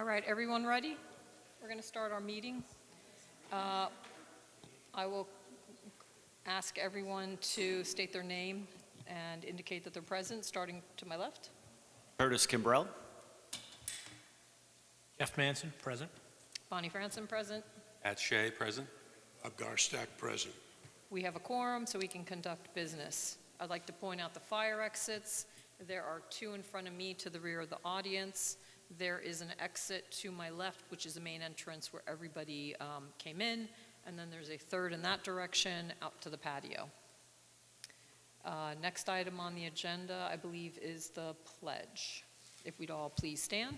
All right, everyone ready? We're going to start our meeting. I will ask everyone to state their name and indicate that they're present, starting to my left. Curtis Kimbrell. Jeff Manson, present. Bonnie Franson, present. Pat Shea, present. Bob Garstack, present. We have a quorum, so we can conduct business. I'd like to point out the fire exits. There are two in front of me to the rear of the audience. There is an exit to my left, which is the main entrance where everybody came in, and then there's a third in that direction out to the patio. Next item on the agenda, I believe, is the pledge. If we'd all please stand.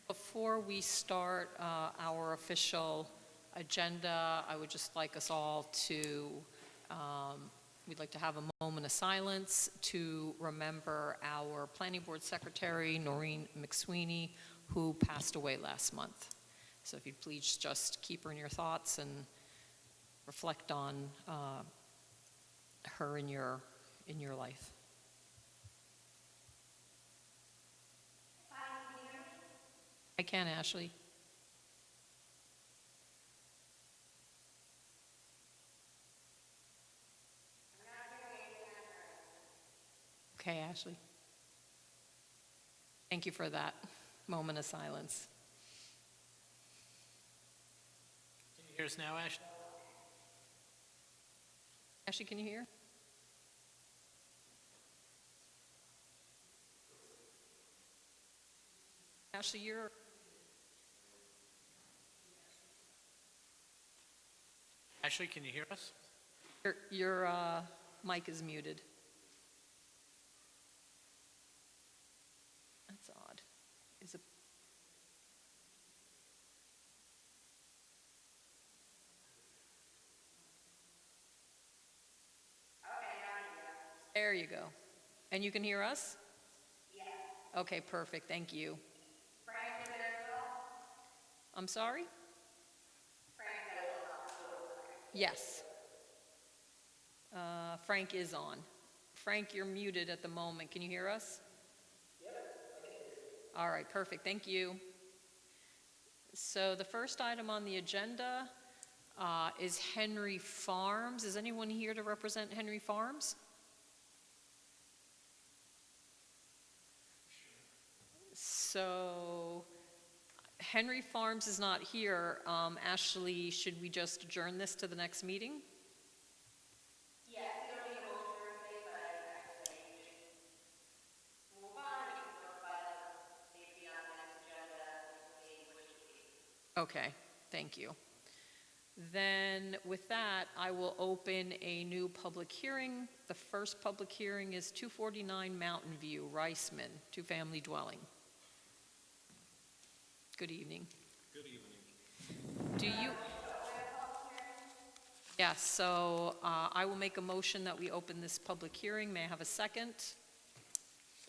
Before we start our official agenda, I would just like us all to, we'd like to have a moment of silence to remember our Planning Board Secretary, Noreen McSweeney, who passed away last month. So if you'd please just keep her in your thoughts and reflect on her in your life. I can, Ashley. Okay, Ashley. Thank you for that moment of silence. Can you hear us now, Ashley? Ashley, can you hear? Ashley, Ashley, can you hear us? your mic is muted. That's odd. Is it? There you go. And you can hear us? Yes. Okay, perfect. Thank you. Frank, is it I'm sorry? Yes. Frank is on. Frank, you're muted at the moment. Can you hear us? Yep. All right, perfect. Thank you. So the first item on the agenda is Henry Farms. Is anyone here to represent Henry Farms? So Henry Farms is not here. Ashley, should we just adjourn this to the next meeting? Yes, you don't need a motion or anything, but I say you just move on, you can notify them, maybe on the next agenda, which would be. Okay, thank you. Then with that, I will open a new public hearing. The first public hearing is 249 Mountain View, Reisman, two-family dwelling. Good evening. Good evening. Do you? Yes, so I will make a motion that we open this public hearing. May I have a second?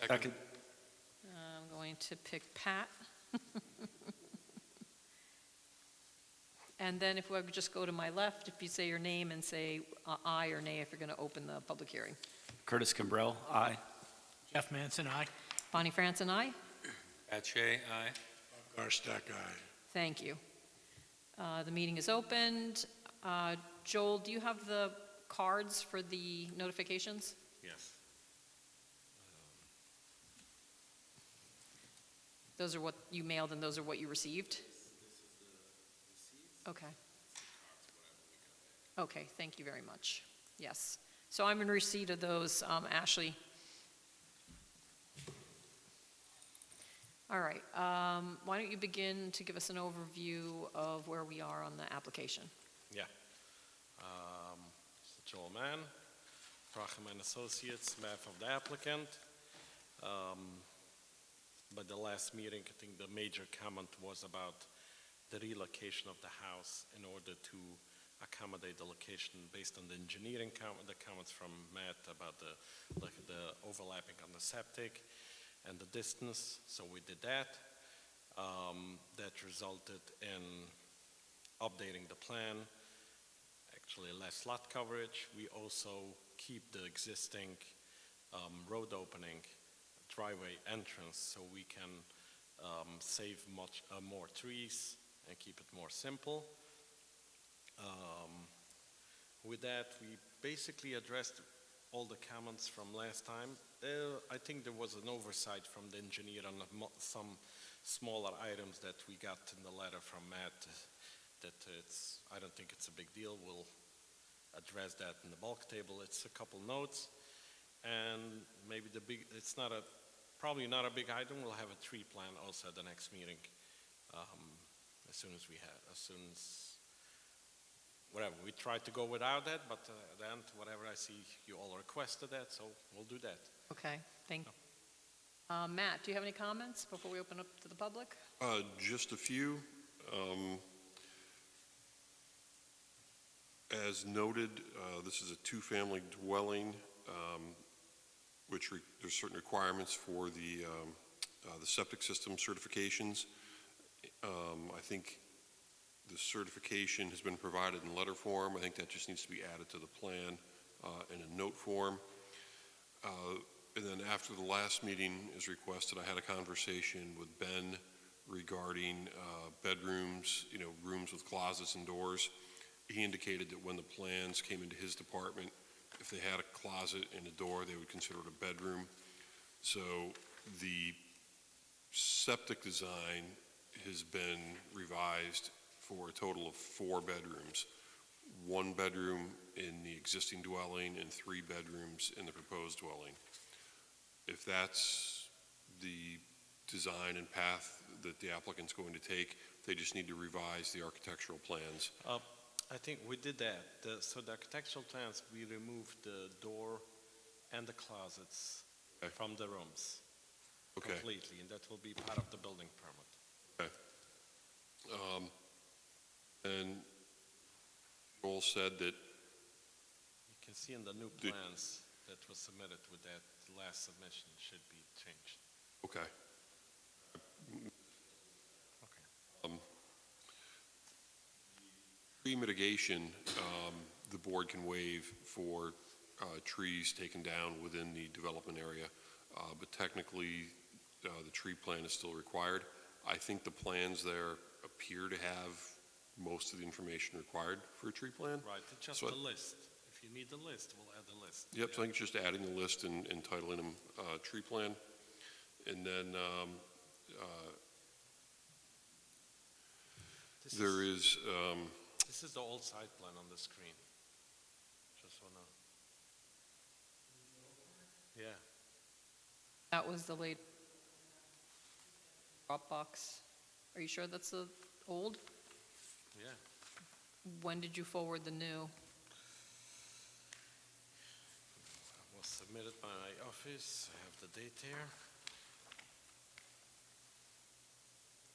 Second. I'm going to pick Pat. And then if we just go to my left, if you say your name and say aye or nay if you're going to open the public hearing. Curtis Kimbrell, aye. Jeff Manson, aye. Bonnie Franson, aye. Pat Shea, aye. Bob Garstack, aye. Thank you. The meeting is opened. Joel, do you have the cards for the notifications? Yes. Those are what you mailed and those are what you received? Okay. Okay, thank you very much. Yes. So I'm in receipt of those, Ashley. All right. Why don't you begin to give us an overview of where we are on the application? Yeah. Joel Mann, Bracham and Associates, behalf of the applicant. But the last meeting, I think the major comment was about the relocation of the house in order to accommodate the location based on the engineering the comments from Matt about the overlapping on the septic and the distance, so we did that. That resulted in updating the plan, actually less lot coverage. We also keep the existing road opening, driveway entrance, so we can save much more trees and keep it more simple. With that, we basically addressed all the comments from last time. I think there was an oversight from the engineer on some smaller items that we got in the letter from Matt that I don't think it's a big deal. We'll address that in the bulk table. It's a couple notes, and maybe probably not a big item. We'll have a tree plan also at the next meeting, as soon as whatever. We tried to go without that, but then whatever I see, you all requested that, so we'll do that. Okay, thank you. Matt, do you have any comments before we open up to the public? Just a few. As noted, this is a two-family dwelling, which there's certain requirements for the septic system certifications. I think the certification has been provided in letter form. I think that just needs to be added to the plan in a note form. And then after the last meeting is requested, I had a conversation with Ben regarding bedrooms, rooms with closets and doors. He indicated that when the plans came into his department, if they had a closet and a door, they would consider it a bedroom. So the septic design has been revised for a total of 4 bedrooms. 1 bedroom in the existing dwelling and 3 bedrooms in the proposed dwelling. If that's the design and path that the applicant's going to take, they just need to revise the architectural plans. I think we did that. So the architectural plans, we removed the door and the closets from the rooms completely, and that will be part of the building permit. Okay. And Joel said that You can see in the new plans that was submitted with that last submission should be changed. okay. Tree mitigation, the board can waive for trees taken down within the development area, but technically the tree plan is still required. I think the plans there appear to have most of the information required for a tree plan. Right, it's just So the list. If you need the list, we'll add the list. Yep, so I think it's just adding the list and titling them tree plan. And then This is the old site plan on the screen. Just wanna. Yeah. That was the late Dropbox. Are you sure that's the old? Yeah. When did you forward the new? Was submitted by my office. I have the date here.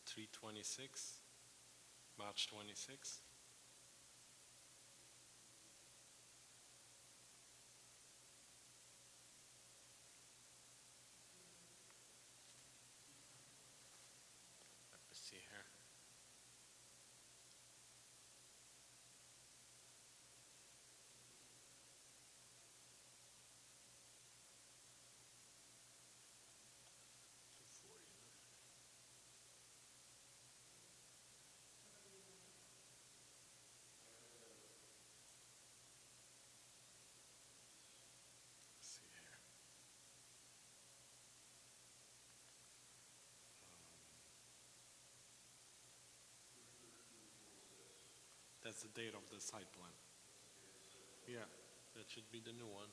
3/26, March 26. Let me see here. See here. That's the date of the site plan. Yeah, that should be the new one.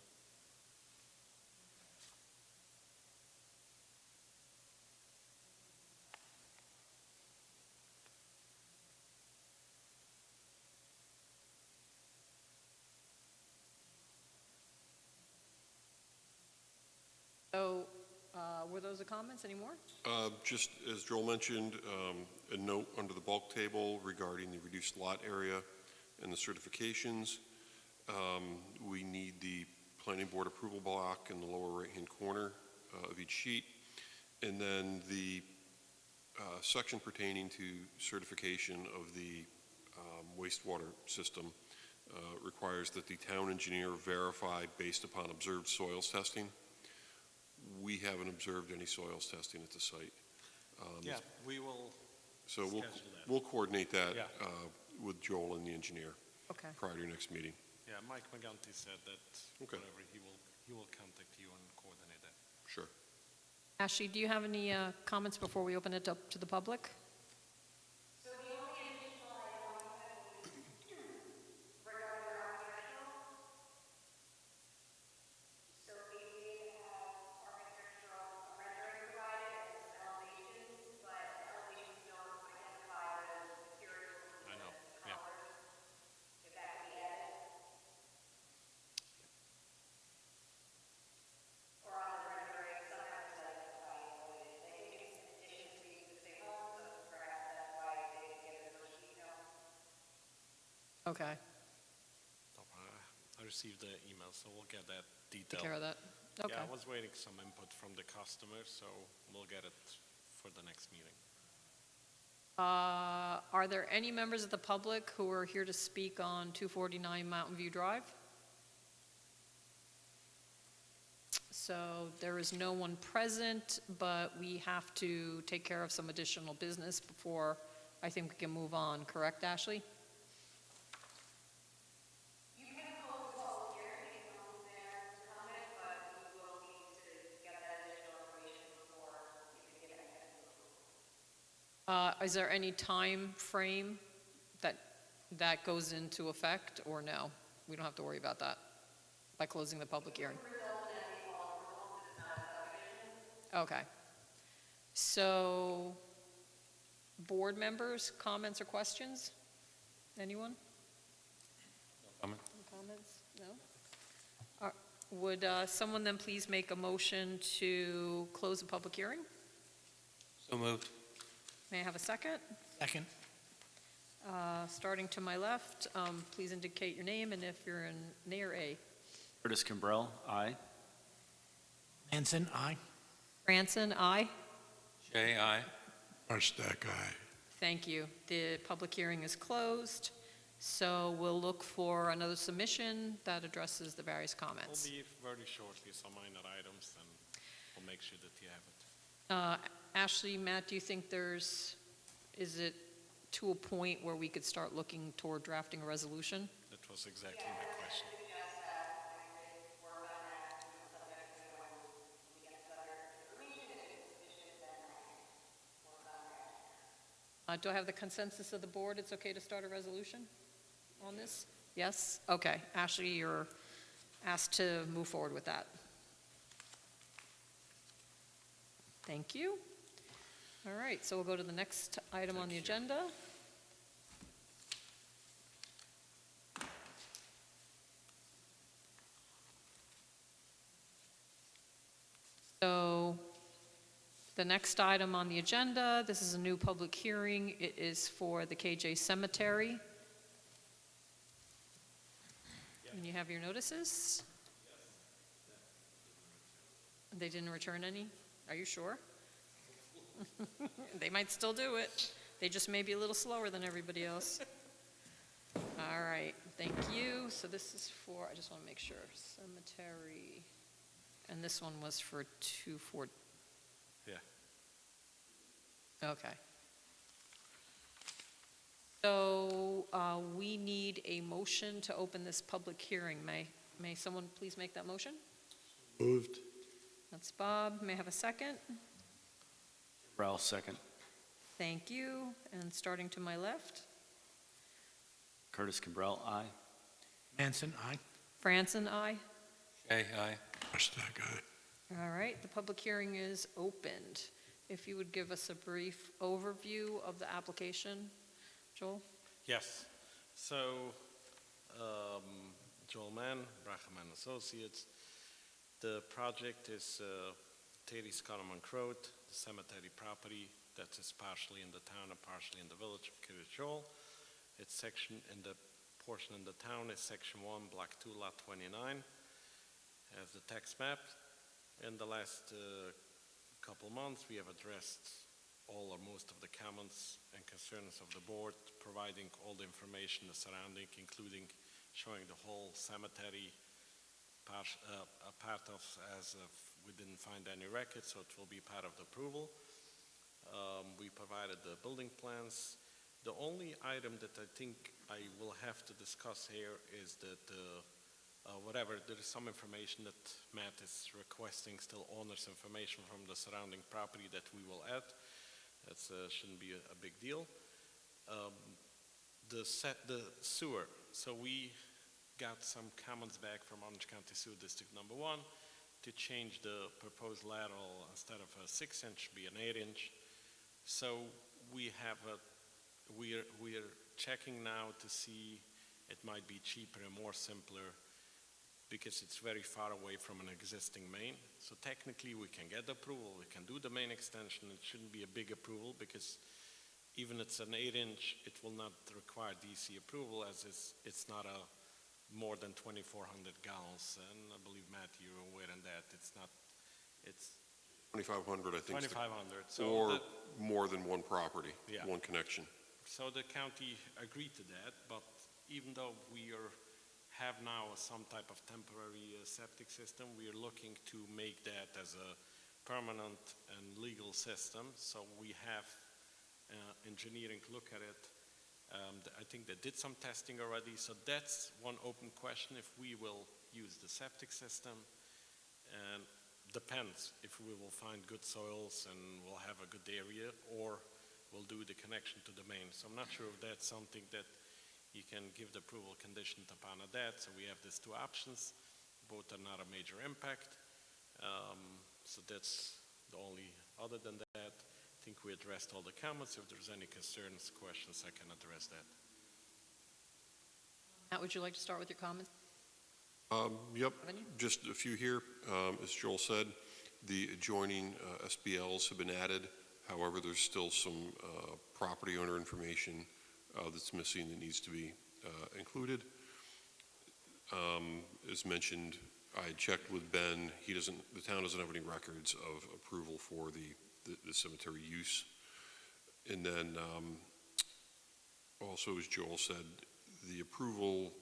So, were those the comments anymore? Just as Joel mentioned, a note under the bulk table regarding the reduced lot area. and the certifications. We need the planning board approval block in the lower right-hand corner of each sheet. And then the section pertaining to certification of the wastewater system requires that the town engineer verify based upon observed soils testing. We haven't observed any soils testing at the site. Yeah, we will So schedule that. we'll coordinate that Yeah. with Joel and the engineer Okay. prior to your next meeting. Yeah, Mike McGunty said that Okay. whatever, he will contact you and coordinate that. Sure. Ashley, do you have any comments before we open it up to the public? So the only additional item I had was regarding the architectural. So we did have architectural rendering provided and some elevations, but the elevations don't identify the materials I and know, the yeah. colors. If that could be added. Or on the rendering, sometimes it's identifying elevations. I think it's in addition to the existing home, so perhaps that's why they didn't get as much detail. Okay, So, I received the email, so we'll get that take detail. care of that. Okay. Yeah, I was waiting some input from the customer, so we'll get it for the next meeting. Are there any members of the public who are here to speak on 249 Mountain View Drive? So there is no one present, but we have to take care of some additional business before I think we can move on, correct, Ashley? You can close the public hearing if no one's there to comment, but we will need to get that additional information before you can give any kind of approval. Is there any time frame that goes into effect, or no? We don't have to worry about that by closing the public hearing? Result in a default approval, it's not a subdivision. Okay. So, board members, comments or questions? Anyone? Comment? No comments? No? Would someone then please make a motion to close the public hearing? So moved. May I have a second? Second. Starting to my left, please indicate your name and if you're in nay or A. Curtis Kimbrell, aye. Manson, aye. Branson, aye. Shay, aye. Thank you. The public hearing is closed, so we'll look for another submission that addresses the various We'll comments. be very shortly, some minor items, and we'll make sure that you have it. Ashley, Matt, do you think is it to a point where we could start looking toward drafting a resolution? That was exactly my question. Suggest that I could work on that, subject to when we get some other information, if it's sufficient, then I can work on that. Do I have the consensus of the board? It's okay to start a resolution on this? Yes? Okay. Ashley, you're asked to move forward with that. Thank you. All right, so we'll go to the next item on the agenda. So the next item on the agenda, this is a new public hearing. It is for the KJ Cemetery. And you have your notices? They didn't return any? Are you sure? They might still do it. They just may be a little slower than everybody else. All right, thank you. So this is for, I just want to make sure, cemetery, and this one was for 240. Yeah. Okay. So we need a motion to open this public hearing. May someone please make that motion? Moved. That's Bob. May I have a second? Kimbrell, second. Thank you. And starting to my left, Curtis Kimbrell, aye. Manson, aye. Franson, aye. Shay, aye. All right, the public hearing is opened. If you would give us a brief overview of the application, Joel? Yes. So, Joel Mann, Brachaman Associates. The project is Terry Scott Monroe, the cemetery property that is partially in the town and partially in the village of Kirit Joel. It's section in the portion in the town is Section 1, Block 2, Lot 29, as the tax map. In the last couple months, we have addressed all or most of the comments and concerns of the board, providing all the information, the surrounding, including showing the whole cemetery a part of, as of, we didn't find any records, so it will be part of the approval. We provided the building plans. The only item that I think I will have to discuss here is that there is some information that Matt is requesting, still owner's information from the surrounding property that we will add. That shouldn't be a big deal. The sewer. So we got some comments back from Orange County Sewer District Number 1 to change the proposed lateral, instead of a 6-inch, be an 8-inch. So we are checking now to see it might be cheaper and more simpler, because it's very far away from an existing main. So technically we can get approval, we can do the main extension. It shouldn't be a big approval, because even it's an 8-inch, it will not require DC approval, as it's not a more than 2,400 gallons. And I believe, Matt, you're aware of that. It's 2,500, I think. 2,500. So Or more than one property, Yeah. one connection. So the county agreed to that, but even though we have now some type of temporary septic system, we are looking to make that as a permanent and legal system. So we have engineering look at it. I think they did some testing already, so that's one open question, if we will use the septic system. And depends if we will find good soils and we'll have a good area, or we'll do the connection to the main. So I'm not sure if that's something that you can give the approval conditioned upon that. So we have these two options. Both are not a major impact. So that's the only, other than that, I think we addressed all the comments. If there's any concerns, questions, I can address that. Matt, would you like to start with your comments? Yep, Have any? just a few here. As Joel said, the adjoining SBLs have been added. However, there's still some property owner information that's missing that needs to be included. As mentioned, I checked with Ben. The town doesn't have any records of approval for the cemetery use. And then also, as Joel said, the approval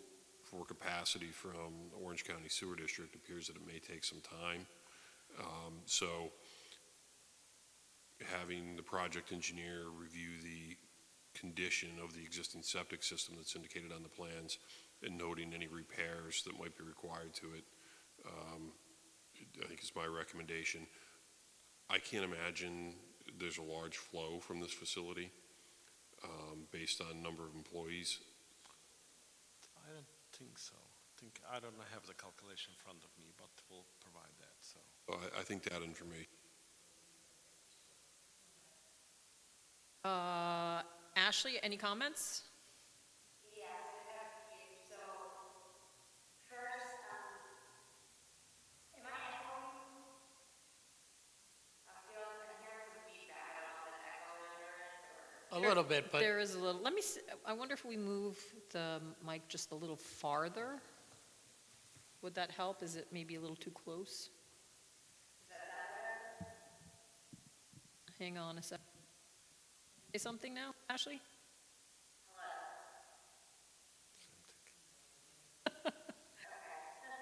for capacity from Orange County Sewer District appears that it may take some time. So having the project engineer review the condition of the existing septic system that's indicated on the plans and noting any repairs that might be required to it, I think is my recommendation. I can't imagine there's a large flow from this facility based on number of employees. I don't think so. I don't have the calculation in front of me, but we'll provide that. So I think that information. Ashley, any comments? Yes, I have a few. So, first, am I echoing? I'm hearing some feedback. I don't know if that's echo on your end or. A little bit, but There is a little, let me see, I wonder if we move the mic just a little farther? Would that help? Is it maybe a little too close? Hang on a sec. Say something now, Ashley?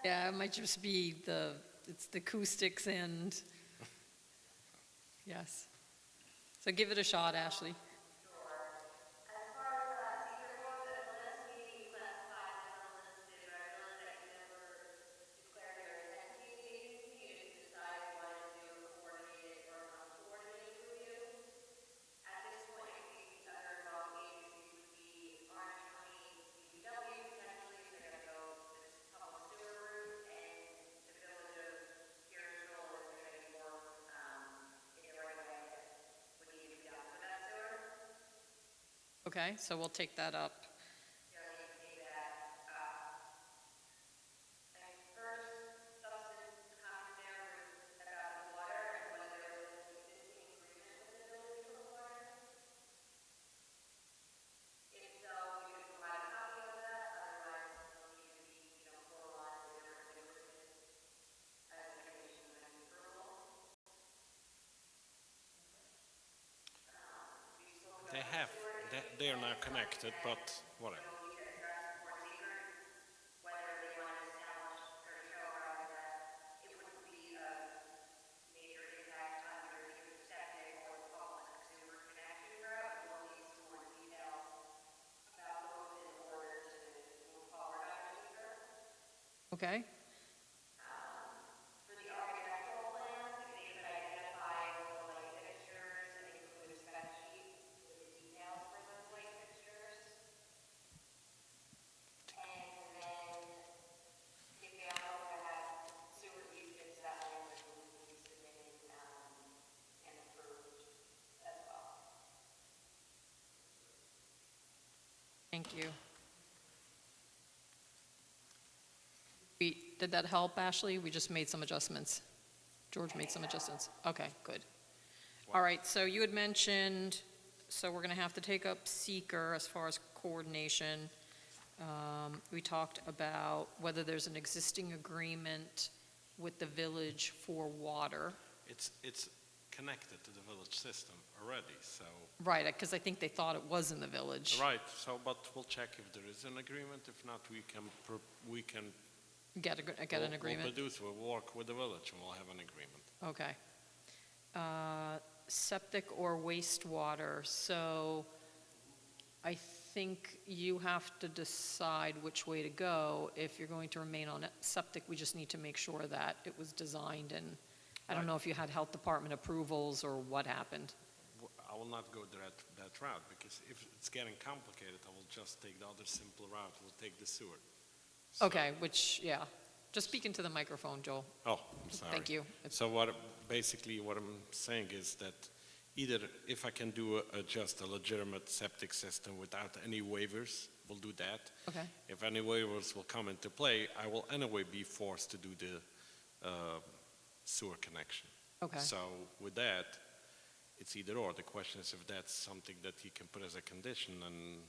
Yeah, it might just be it's the acoustics and, yes. So give it a shot, Ashley. As far as secret goes, at the last meeting, you classified as unlisted, or I realized that you never declared your intent to be the agency. You just decided you wanted to do a coordinated or uncoordinated review. At this point, I think the other involved agencies would be Orange County DPW potentially, if they're gonna go this public sewer route, and the village of Kirschville, if there's any work in the right of way that would need to be done for that sewer. Okay, so we'll take that up. First substance comment there was about the water and whether there was an existing agreement with the village for the water. If so, you could provide a copy of that, they are now connected, but whatever. Don't need to address more secret, whether they want to establish or show how that it wouldn't be a major impact on either the septic or the public sewer connection route. We'll need some more details about those in order to move forward on secret. Okay? For the architectural plans, if they could identify the light fixtures and include a spec sheet with the details for those light fixtures. And then if they also have sewer easements, that language will be submitted and approved as well. Thank you. Did that help, Ashley? We just made some adjustments. George made some adjustments. Okay, good. All right, so you had mentioned, so we're going to have to take up seeker as far as coordination. We talked about whether there's an existing agreement with the village for water. It's connected to the village system already, so, Right, because I think they thought it was in the village. right, so, but we'll check if there is an agreement. If not, we can Get an agreement. We'll work with the village and we'll have an agreement. Okay. Septic or wastewater, so I think you have to decide which way to go. If you're going to remain on septic, we just need to make sure that it was designed, and I don't know if you had health department approvals or what happened. I will not go that route, because if it's getting complicated, I will just take the other simple route. We'll take the sewer. So- Okay, which, yeah, just speak into the microphone, Joel. Oh, I'm sorry. Thank you. So basically what I'm saying is that either if I can do just a legitimate septic system without any waivers, we'll do that. Okay. If any waivers will come into play, I will anyway be forced to do the sewer connection. Okay. So with that, it's either or. The question is if that's something that he can put as a condition, and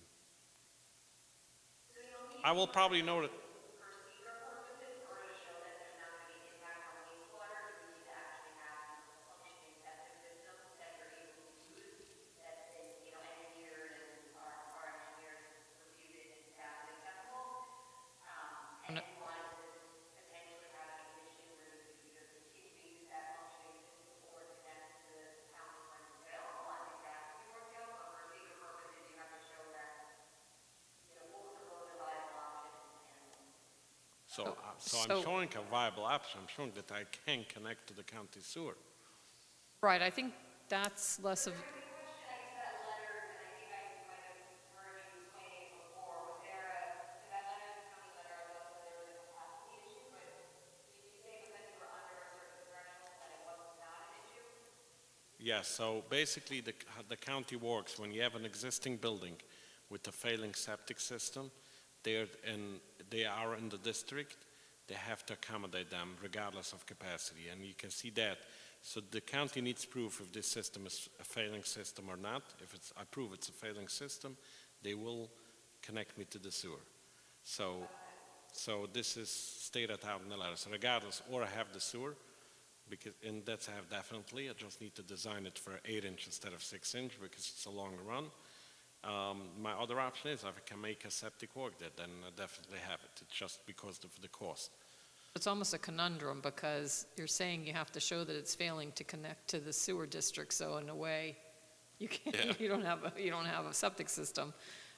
I will probably know that. For seeker purposes, in order to show that there's not going to be impact on wastewater, you need to actually have a functioning septic system that you're able to use, that's been, engineered and our engineers reviewed it and found it acceptable. And No. you wanted to potentially have a condition where you could either continue to use that functioning system or connect to the town when it's available. I think that would be more available, but for seeker purposes, you have to show that, both of those are viable options and So So- I'm showing a viable option. I'm showing that I can connect to the county sewer. Right, I think that's less of, the question, I guess, that letter, and I think I might have heard you explaining it before, was there in that letter, the county letter, I thought that there was a capacity issue, but did you say because you were under a certain threshold that it was not an issue? Yes, so basically how the county works, when you have an existing building with a failing septic system, they are in the district, they have to accommodate them regardless of capacity, and you can see that. So the county needs proof if this system is a failing system or not. If I prove it's a failing system, they will connect me to the sewer. So this is stated out in the letter. So regardless, or I have the sewer, and that's I have definitely. I just need to design it for 8-inch instead of 6-inch because it's a longer run. My other option is if I can make a septic work there, then I definitely have it. It's just because of the cost. it's almost a conundrum, because you're saying you have to show that it's failing to connect to the sewer district, so in a way, you can't, Yeah. you don't have a septic system.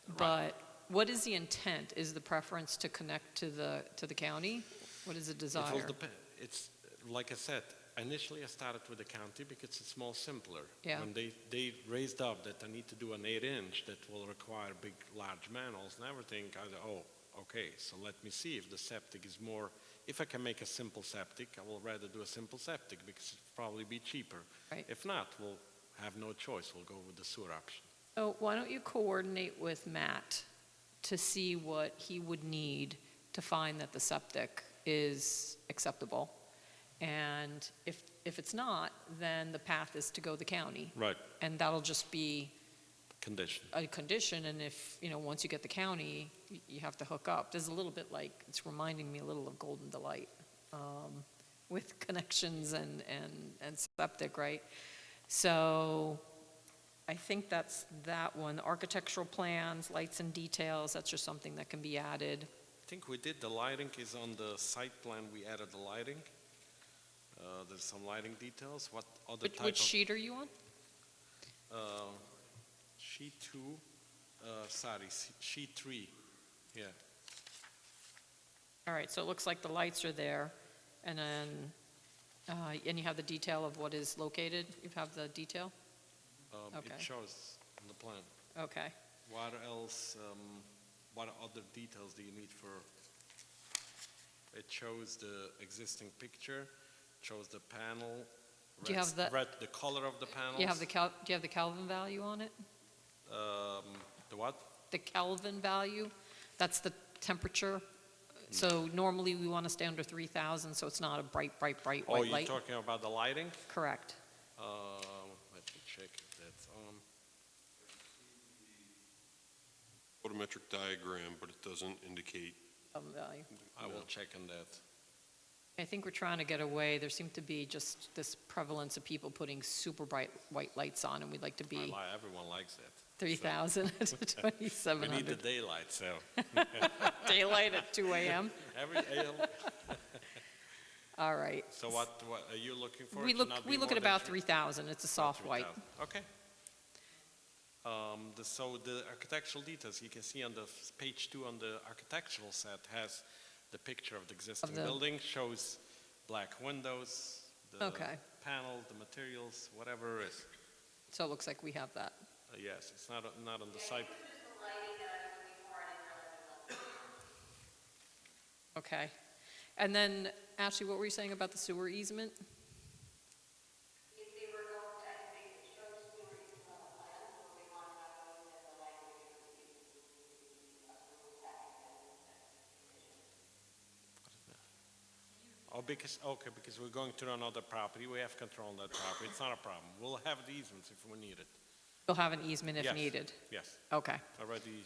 Right. But what is the intent? Is the preference to connect to the county? What is the It will desire? depend. It's, like I said, initially I started with the county because it's more simpler. Yeah. When they raised up that I need to do an 8-inch that will require big, large manholes and everything, I said, oh, okay, so let me see if the septic is more, if I can make a simple septic, I will rather do a simple septic because it'll probably be cheaper. Right. If not, we'll have no choice. We'll go with the sewer option. So why don't you coordinate with Matt to see what he would need to find that the septic is acceptable? And if it's not, then the path is to go the county. Right. And that'll just be Condition. a condition, and if, once you get the county, you have to hook up. There's a little bit like, it's reminding me a little of Golden Delight, with connections and septic, right? So I think that's that one. Architectural plans, lights and details, that's just something that can be added. I think we did, the lighting is on the site plan, we added the lighting. There's some lighting details, what other Which, type which of... sheet are you on? Sheet 2, sheet 3, yeah. All right, so it looks like the lights are there, and then, and you have the detail of what is located? You have the detail? Okay. It shows on the plan. Okay. What else, what other details do you need for? It shows the existing picture, shows the panel. Do you have the- The color of the panels. Do you have the do you have the Kelvin value on it? The what? The Kelvin value, that's the temperature. So normally we want to stay under 3,000, so it's not a bright, bright, bright Oh, white you're light. talking about the lighting? Correct. Let me check if that's on. Photometric diagram, but it doesn't indicate. Kelvin value. I will check on that. I think we're trying to get away. There seemed to be just this prevalence of people putting super bright white lights on, and we'd like to be Everyone likes that. 3,000 to We need the 2,700. daylight, so. Daylight at 2 a.m. Every, All right. so what are you looking for? We To look, not we be look more at than about 3? 3,000. It's a soft white. 3,000. Okay. So the architectural details, you can see on the page 2 on the architectural set has the picture of the existing the- building, shows black windows, the Okay. panel, the materials, whatever it is. So it looks like we have that. Yes, it's not on the site. This was the lighting that I was looking for, I didn't realize it was Okay. And then, Ashley, what were you saying about the sewer easement? If they were going to, I think it shows sewer easement on the plan, so if they want to have those in the language, it would be approved having them as conditions. Oh, because we're going to another property, we have control on that property, it's not a problem. We'll have the easements if we need it. You'll have an easement if Yes. needed. Yes, Okay. already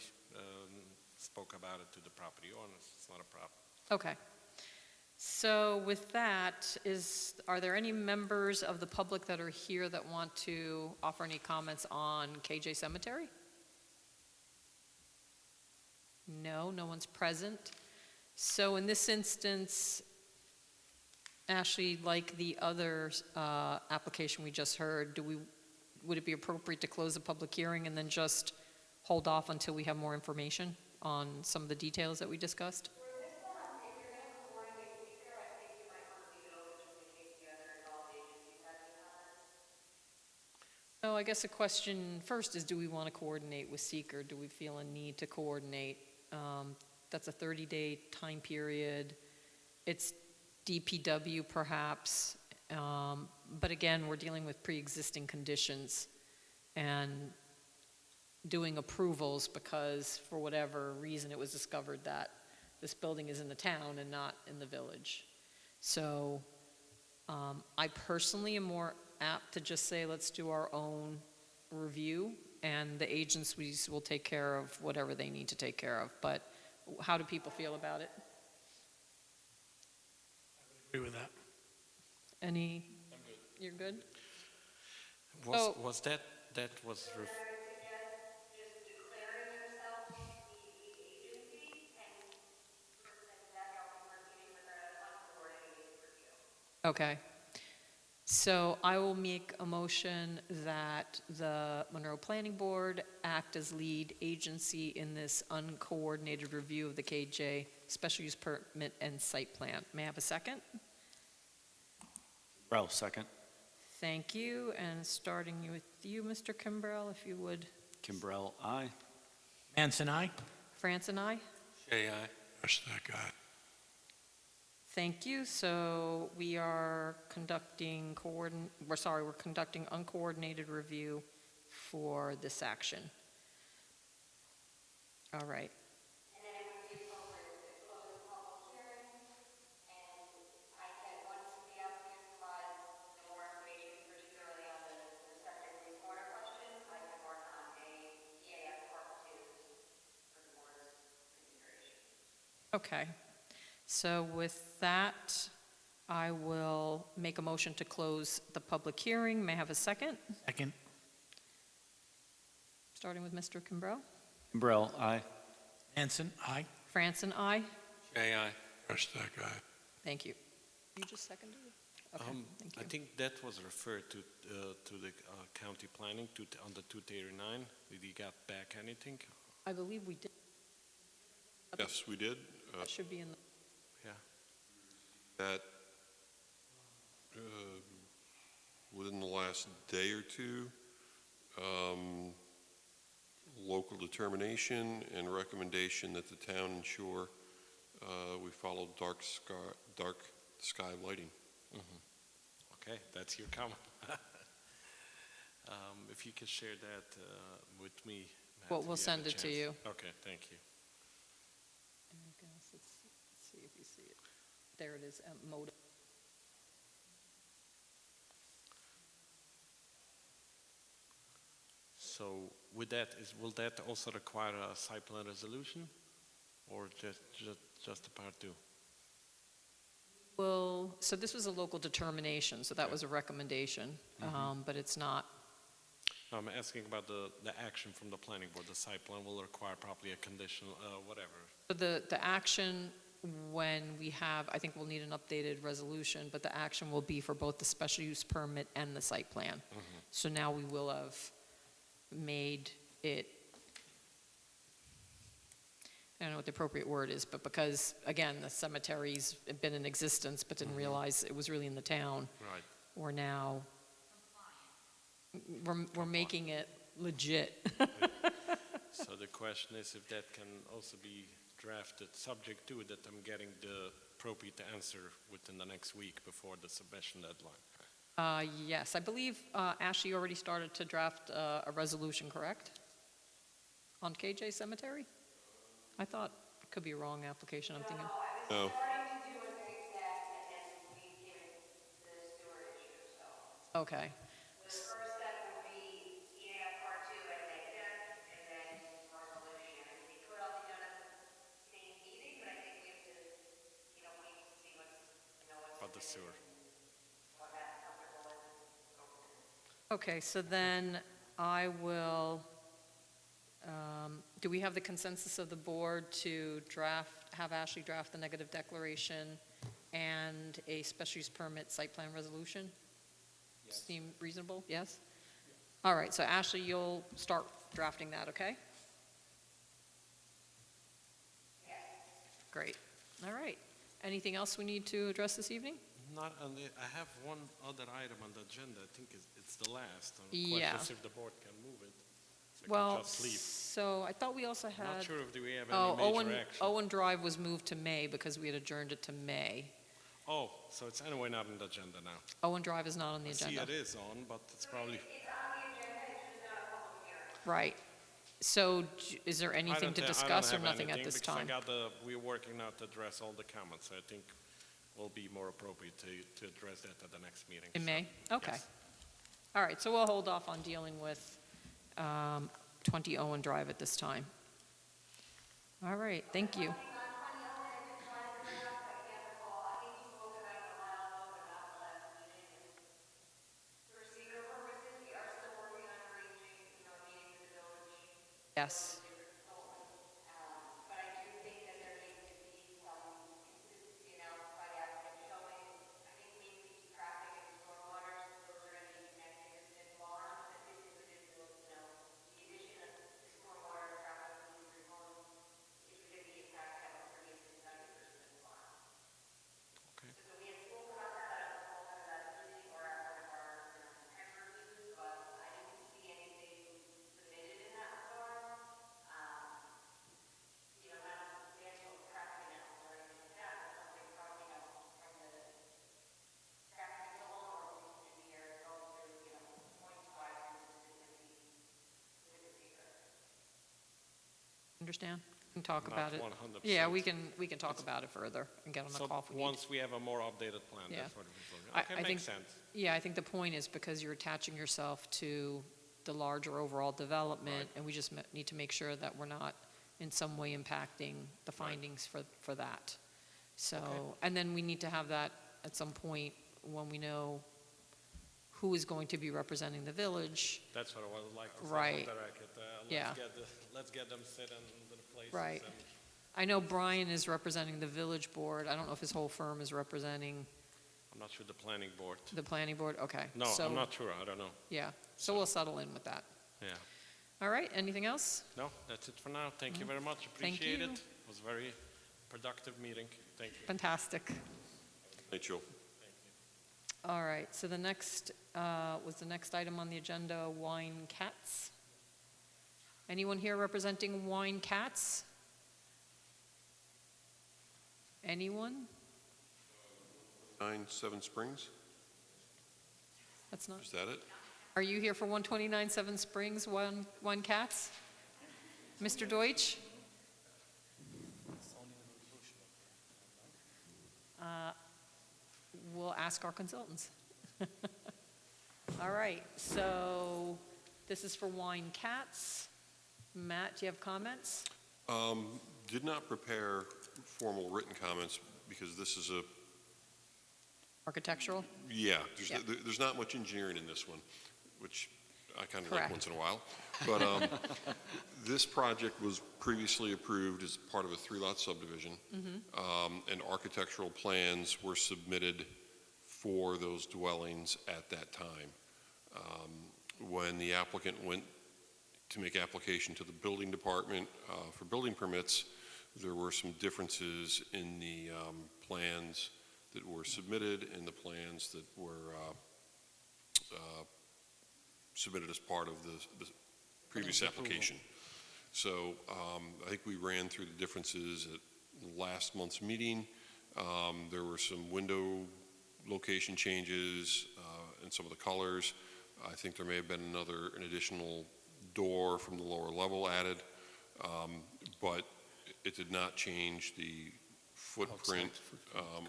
spoke about it to the property owners, it's not a problem. Okay. So with that, are there any members of the public that are here that want to offer any comments on KJ Cemetery? No, no one's present. So in this instance, Ashley, like the other application we just heard, would it be appropriate to close the public hearing and then just hold off until we have more information on some of the details that we discussed? For this one, if you're going to coordinate seeker, I think you might want to leave it open just in case the other involved agencies have any comments. So I guess the question first is, do we want to coordinate with seeker? Do we feel a need to coordinate? That's a 30-day time period. It's DPW perhaps, but again, we're dealing with pre-existing conditions and doing approvals because for whatever reason it was discovered that this building is in the town and not in the village. So I personally am more apt to just say, let's do our own review and the agencies will take care of whatever they need to take care of. But how do people feel about it? Agree with that. Any? You're good? Was Oh. was that was I would suggest just declaring yourself the lead agency and that helps working with the uncoordinated review. Okay. So I will make a motion that the Monroe Planning Board act as lead agency in this uncoordinated review of the KJ special use permit and site plan. May I have a second? Kimbrell, second. Thank you, and starting with you, Mr. Kimbrell, if you would. Kimbrell, aye. Manson, aye. France and I? Shay, aye. Rushstack, aye. Thank you. So we are conducting we're conducting uncoordinated review for this action. All right. And then it would be appropriate to close the public hearing, and I can, once the applicant provides more information, particularly on the septic wastewater question, I can work on a EAF part 2 for the board's consideration. Okay. So with that, I will make a motion to close the public hearing. May I have a second? Second. starting with Mr. Kimbrell. Kimbrell, aye. Manson, aye. Franson, aye. Shay, aye. Hashtag aye. Thank you. You just seconded it? Okay, thank I you. think that was referred to the county planning on the 239. Did you got back anything? I believe we did, Yes, we did. that should be in, Yeah. That within the last day or two, local determination and recommendation that the town ensure we follow dark sky lighting. Okay, that's your comment. If you could share that with me. Matt, Well, if we'll you have send a it to chance. you. Okay, thank you. let's see if you see it. There it is, MODA. So with that, will that also require a site plan resolution? Or just a part two? Well, so this was a local determination, so that was a recommendation, but it's not, No, I'm asking about the action from the planning board. The site plan will require probably a conditional, whatever. but the action, when we have, I think we'll need an updated resolution, but the action will be for both the special use permit and the site plan. So now we will have made it, I don't know what the appropriate word is, but because, again, the cemetery's been in existence but didn't realize it was really in the town, Right. we're now, we're making it legit. So the question is if that can also be drafted, subject to that I'm getting the appropriate answer within the next week before the submission deadline. Yes, I believe Ashley already started to draft a resolution, correct? On KJ Cemetery? I thought, could be a wrong application, I'm thinking. No. Starting to do what Greg said, and then we came into the sewer issue, so. Okay, The first step would be EAF part two and negative, and then resolution. I mean, they could all be done at the same meeting, but I think we have to, wait to see what's About the sewer. what Matt's comfortable with. Go from there. okay, so then I will, do we have the consensus of the board to have Ashley draft the negative declaration and a special use permit site plan resolution? Seem reasonable, yes? All right, so Ashley, you'll start drafting that, okay? Great, all right. Anything else we need to address this evening? Not on the, I have one other item on the agenda. I think it's the last. Yeah. Questions if the board can move it. I can Well, just leave. so I thought we also had. Not sure if we have Oh, any major action. Owen Drive was moved to May because we had adjourned it to May. Oh, so it's anyway not on the agenda now. Owen Drive is not on the I see agenda. it is on, but it's probably, It's on the agenda, it's just not a public hearing. Right. So is there anything to discuss or nothing at this time? We're working now to address all the comments. I think will be more appropriate to address that at the next meeting. In So, May? Okay. yes. All right, so we'll hold off on dealing with 20 Owen Drive at this time. All right, thank you. On 20 Owen, I just wanted to bring up, I can't recall, I think we spoke about it a while ago, but not the last meeting. For secret purposes, we are still working on arranging, meetings with the village. Yes. But I do think that there needs to be some consistency announced by the applicant showing, I think mainly traffic and stormwater, those are going to be connected to city farms, that this is within the, the addition of the stormwater traffic from these three homes is within the impact of a previously study for city farm. Okay. So we had spoken about that, I don't recall whether that meeting or at one of our, temporary meetings, but I didn't see anything submitted in that regard. Not a substantial traffic analysis or anything like that, but something from, from the traffic control or police engineer to go through, points wise consistent with the secret. Understand? We can talk Not about it. 100%. Yeah, we can talk about it further and get on So a call if we need. once we have a more updated plan, Yeah. that's what we're doing. I Okay, think- makes sense. Yeah, I think the point is because you're attaching yourself to the larger overall development, Right. and we just need to make sure that we're not in some way impacting the Right. findings for that. So, Okay. and then we need to have that at some point when we know who is going to be representing the village. That's what I would like to say. Right. For the record. Yeah. Let's get them sit in the places. Right. and- I know Brian is representing the village board. I don't know if his whole firm is representing I'm not sure the planning board. the planning board. Okay. No, So, I'm not sure. I don't know. Yeah, so we'll settle in with that. Yeah. All right, anything else? No, that's it for now. Thank you very much. Thank Appreciate you. it. It was a very productive meeting. Thank you. Fantastic. Hey, Joe. All right, so the next, was the next item on the agenda, Wine Cats? Anyone here representing Wine Cats? Anyone? 9 Springs, That's not, is that it? are you here for 129 Seven Springs, Wine Cats? Mr. Deutsch? We'll ask our consultants. All right, so this is for Wine Cats. Matt, do you have comments? Did not prepare formal written comments because this is a, Architectural? yeah, Yeah. there's not much engineering in this one, which I kind of Correct. like once in a while. But this project was previously approved as part of a 3-lot subdivision. And architectural plans were submitted for those dwellings at that time. When the applicant went to make application to the building department for building permits, there were some differences in the plans that were submitted and the plans that were submitted as part of the previous application. So I think we ran through the differences at last month's meeting. There were some window location changes and some of the colors. I think there may have been an additional door from the lower level added, but it did not change the footprint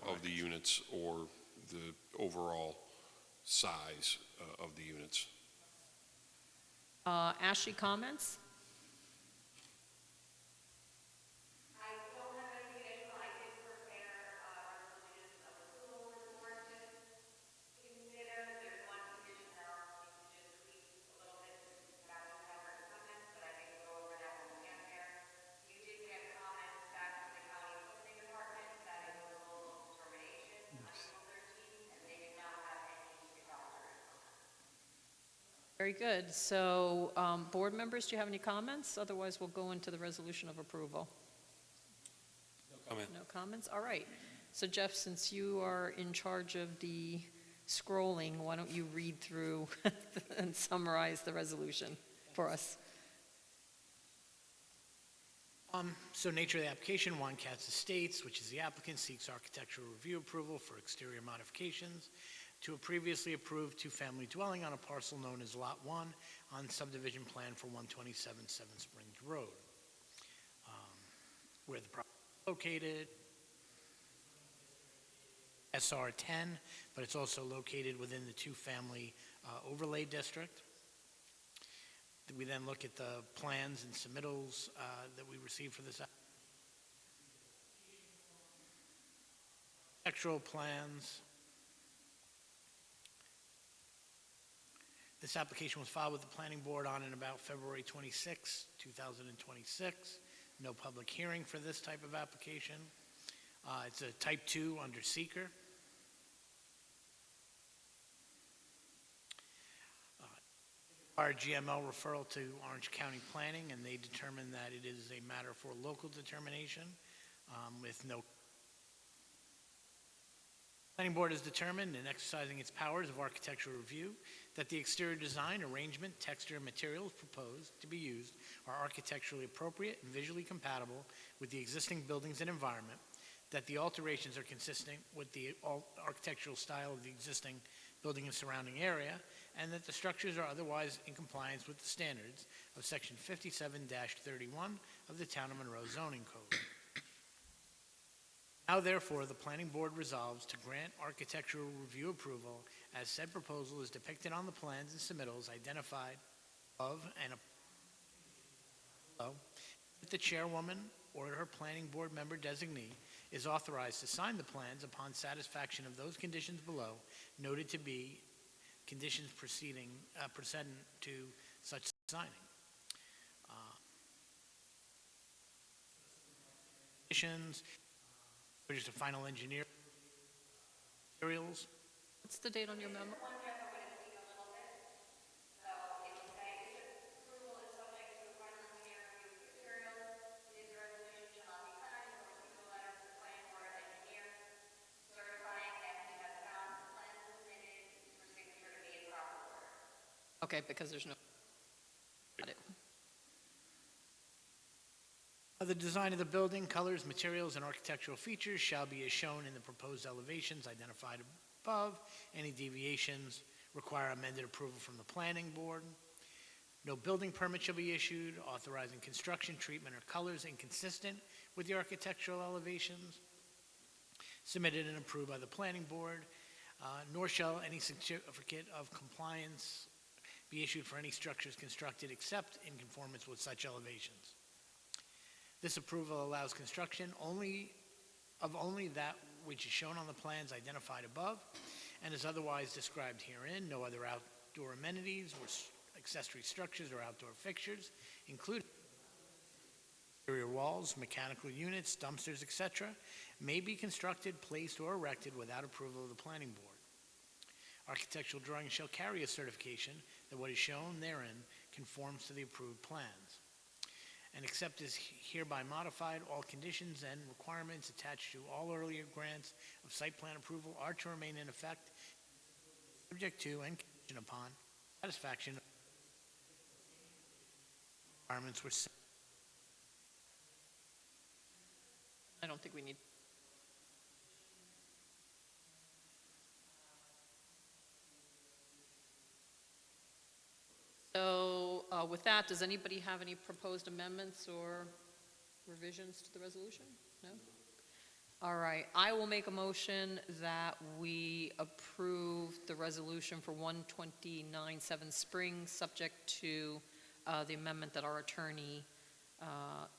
of the units or the overall size of the units. Ashley, comments? I don't have anything additional. I did prepare resolutions of approval for the board to consider. There's one condition that I'll need to just tweak a little bit since that was covered in comments, but I can go over that when we get there. You did get comments back from the county planning department that it was a local determination on April 13th, and they did not have any developers on that. Very good. So, board members, do you have any comments? Otherwise, we'll go into the resolution of approval. Comment. No comments? All right. So Jeff, since you are in charge of the scrolling, why don't you read through and summarize the resolution for us? So nature of the application, Wine Cats Estates, which is the applicant, seeks architectural review approval for exterior modifications to a previously approved two-family dwelling on a parcel known as Lot 1 on subdivision plan for 127 Seven Springs Road. Where the property is located, SR 10, but it's also located within the two-family overlay district. We then look at the plans and submittals that we received for this architectural plans. This application was filed with the planning board on and about February 26, 2026. No public hearing for this type of application. It's a type 2 under seeker. Our GML referral to Orange County Planning, and they determined that it is a matter for local determination with no. Planning Board has determined, in exercising its powers of architectural review, that the exterior design, arrangement, texture, and materials proposed to be used are architecturally appropriate and visually compatible with the existing buildings and environment, that the alterations are consistent with the architectural style of the existing building and surrounding area, and that the structures are otherwise in compliance with the standards of Section 57-31 of the Town of Monroe zoning code. Now therefore, the Planning Board resolves to grant architectural review approval as said proposal is depicted on the plans and submittals identified of and below, that the chairwoman or her Planning Board member designee is authorized to sign the plans upon satisfaction of those conditions below noted to be conditions precedent to such signing. Conditions, just a final engineer materials. What's the date on your memo? One Jeff, I'm going to tweak a little bit. So it would say, this approval is subject to the final engineer review of materials. This resolution shall not be signed until receipt of a letter from the planning board of engineer certifying that he has found the plan submitted for signature to be in proper order. Okay, because there's no. Got it. The design of the building, colors, materials, and architectural features shall be as shown in the proposed elevations identified above. Any deviations require amended approval from the planning board. No building permit shall be issued authorizing construction, treatment, or colors inconsistent with the architectural elevations submitted and approved by the planning board, nor shall any certificate of compliance be issued for any structures constructed except in conformance with such elevations. This approval allows construction only that which is shown on the plans identified above and is otherwise described herein. No other outdoor amenities or accessory structures or outdoor fixtures, including exterior walls, mechanical units, dumpsters, etc., may be constructed, placed, or erected without approval of the planning board. Architectural drawings shall carry a certification that what is shown therein conforms to the approved plans. And except as hereby modified, all conditions and requirements attached to all earlier grants of site plan approval are to remain in effect, subject to and conditioned upon satisfaction of requirements which. I don't think we need. So with that, does anybody have any proposed amendments or revisions to the resolution? No? All right, I will make a motion that we approve the resolution for 129.7 Spring, subject to the amendment that our attorney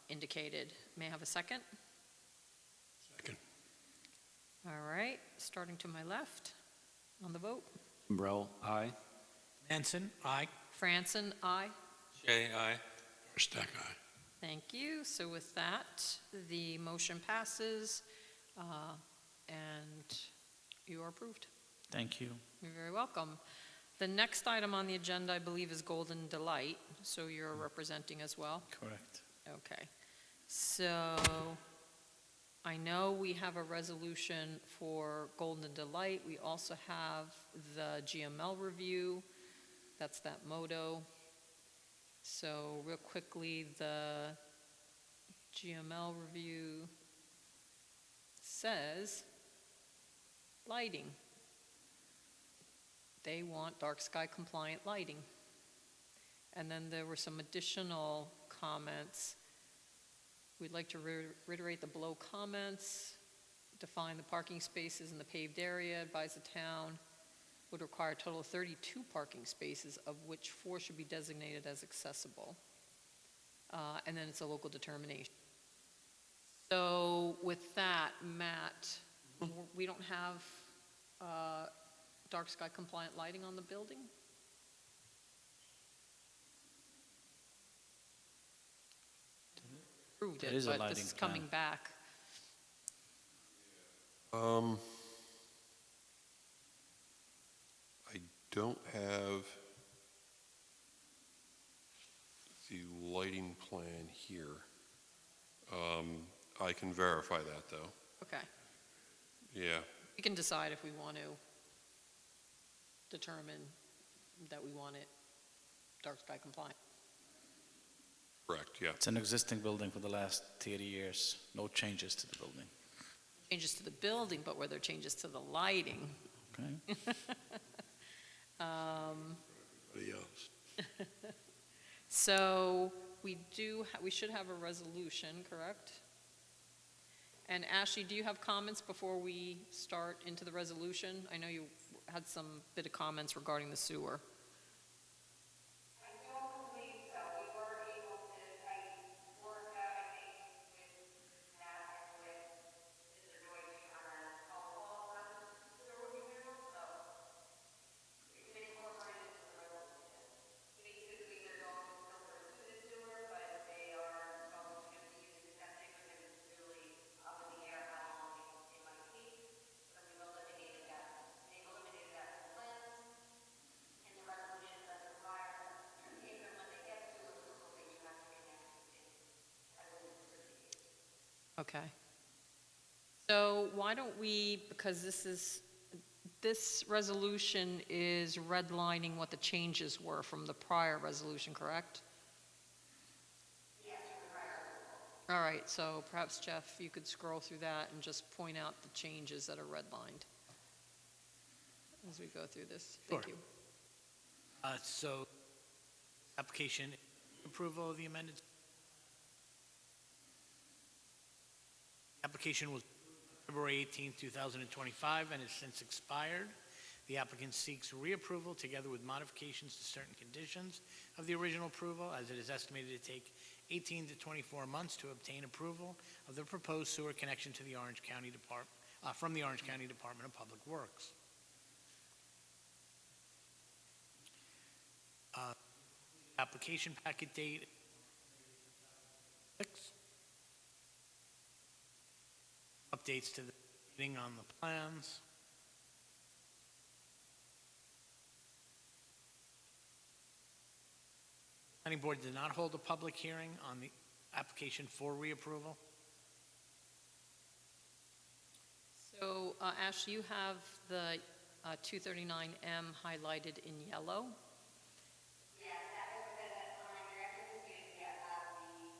indicated. May I have a second? Second. All right, starting to my left on the vote. Kimbrell, aye. Manson, aye. Franson, aye. J, aye. Stack eye. Thank you. So with that, the motion passes, and you are approved. Thank you. You're very welcome. The next item on the agenda, I believe, is Golden Delight, so you're representing as well? Correct. Okay. So I know we have a resolution for Golden Delight. We also have the GML review. That's that moto. So real quickly, the GML review says lighting. They want dark sky compliant lighting. And then there were some additional comments. We'd like to reiterate the below comments, define the parking spaces in the paved area, advise the town would require a total of 32 parking spaces, of which 4 should be designated as accessible. And then it's a local determination. So with that, Matt, we don't have dark sky compliant lighting on the building? Approved There it, is a but this lighting is coming plan. back. I don't have the lighting plan here. I can verify that, though. Okay. Yeah, We can decide if we want to determine that we want it dark sky compliant. correct, yeah. It's an existing building for the last 30 years. No changes to the building. Changes to the building, but were there changes to the lighting? Okay? Everybody else. So we should have a resolution, correct? And Ashley, do you have comments before we start into the resolution? I know you had some bit of comments regarding the sewer. I don't believe so. We were able to, I worked out, I think, with Matt and with Mr. Deutsch on a call on the sewer review, so we did close Okay. So why don't we, because this resolution is redlining what the changes were from the prior resolution, correct? Yes, from the prior approval. All right, so perhaps Jeff, you could scroll through that and just point out the changes that are redlined as we go through this. Thank Sure. you. So, application approval of the amended. Application was February 18, 2025, and has since expired. The applicant seeks reapproval together with modifications to certain conditions of the original approval, as it is estimated to take 18 to 24 months to obtain approval of the proposed sewer connection to the Orange County from the Orange County Department of Public Works. Application packet date 6. Updates to the meeting on the plans. Planning Board did not hold a public hearing on the application for reapproval. So, Ash, you have the 239M highlighted in yellow. Yes, that was because that's the one I drafted because we didn't yet have the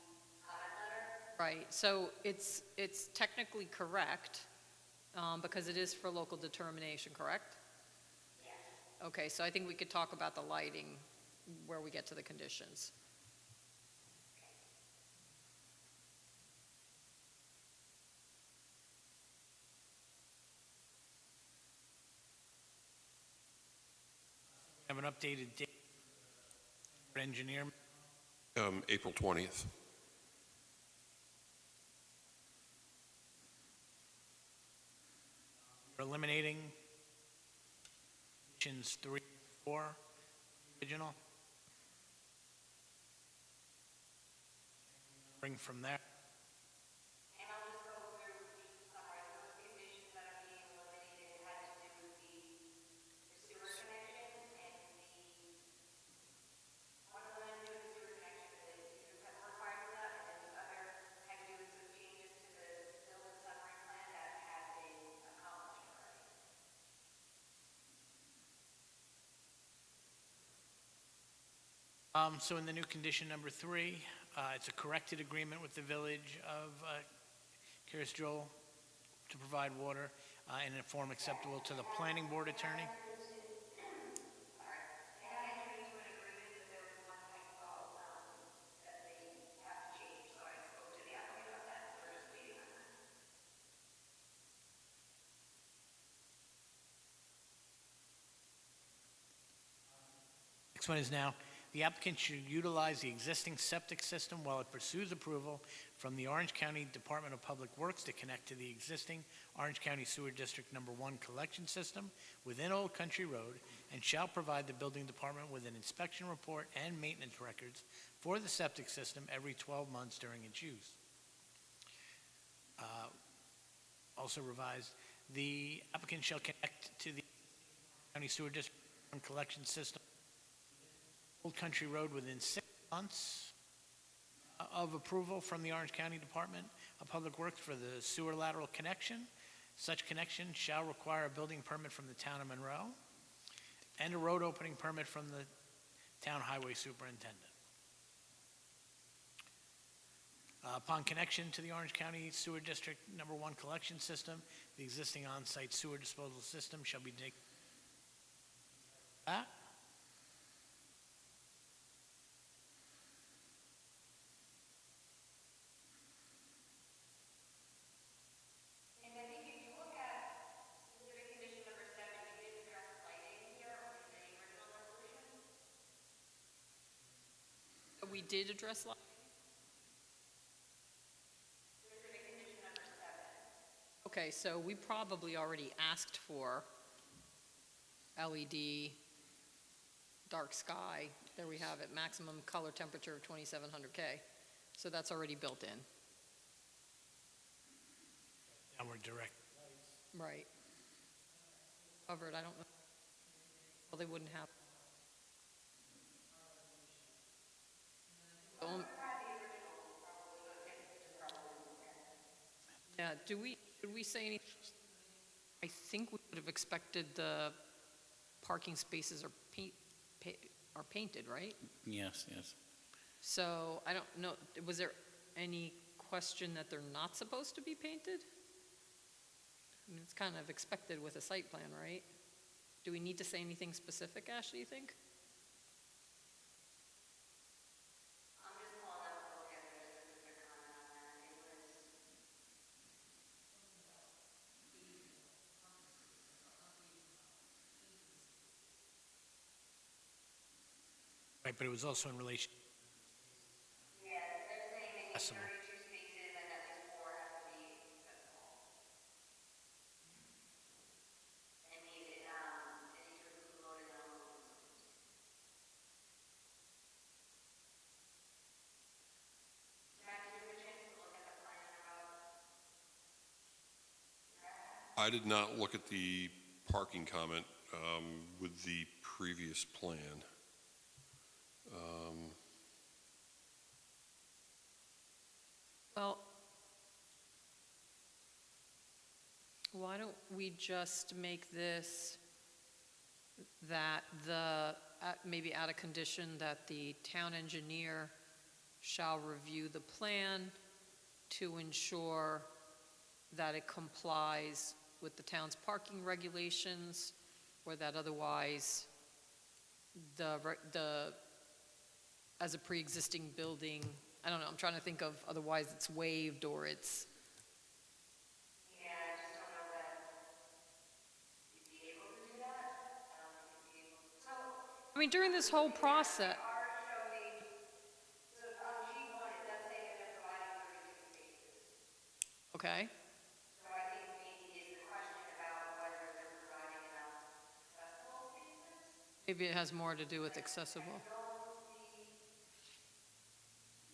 comment letter. Right, so it's technically correct, because it is for local determination, correct? Yes. Okay, so I think we could talk about the lighting where we get to the conditions. We have an updated date for engineer. April 20th. We're eliminating conditions 3 and 4, original. Bring from there. And I'll just go through the summary. So the conditions that are being eliminated had to do with the sewer connection and one of them had to do with the sewer connection that you have required for that, and then the other had to do with some changes to the building summary plan that had been accomplished already. So in the new condition number 3, it's a corrected agreement with the village of Joel to provide water in a form acceptable to the planning board attorney. They had entered into an agreement, but there was one typo that they have to change, so I spoke to the applicant about that, so we're just waiting on that. Next one is now, the applicant should utilize the existing septic system while it pursues approval from the Orange County Department of Public Works to connect to the existing Orange County Sewer District Number 1 collection system within Old Country Road, and shall provide the building department with an inspection report and maintenance records for the septic system every 12 months during its use. Also revised, the applicant shall connect to the County Sewer District 1 collection system Old Country Road within 6 months of approval from the Orange County Department of Public Works for the sewer lateral connection. Such connection shall require a building permit from the town of Monroe and a road opening permit from the town highway superintendent. Upon connection to the Orange County Sewer District Number 1 collection system, the existing on-site sewer disposal system shall be that. And I think if you look at specific condition number 7, you didn't address lighting here or in the original resolution. We did address lighting? Specific condition number 7. Okay, so we probably already asked for LED, dark sky, there we have it, maximum color temperature of 2700 K. So that's already built in. Downward direct. Right. Covered, I don't know. Well, they wouldn't have. Yeah, did we say anything? I think we would have expected the parking spaces are painted, right? Yes, yes. So I don't know, was there any question that they're not supposed to be painted? I mean, it's kind of expected with a site plan, right? Do we need to say anything specific, Ash, do you think? I'm just pulling up to look at their specific comment on that. It was, Right, but it was also in relation, yeah, they're saying they need Accessible. 32 spaces and at least 4 have to be accessible. And they need to include loading and unloading zones. Matt, did you have a chance to look at the plan about that? I did not look at the parking comment with the previous plan. Well, why don't we just make this that maybe add a condition that the town engineer shall review the plan to ensure that it complies with the town's parking regulations, or that otherwise as a pre-existing building, I don't know, I'm trying to think of otherwise it's waived or it's, Yeah, I just don't know that you'd be able to do that. I don't think you'd be able to. So, I mean, during this whole process, are showing, so on sheet 1, it does say that they're providing 32 spaces. okay, So I think maybe is the question about whether they're providing enough accessible spaces? maybe it has more to do with accessible. I don't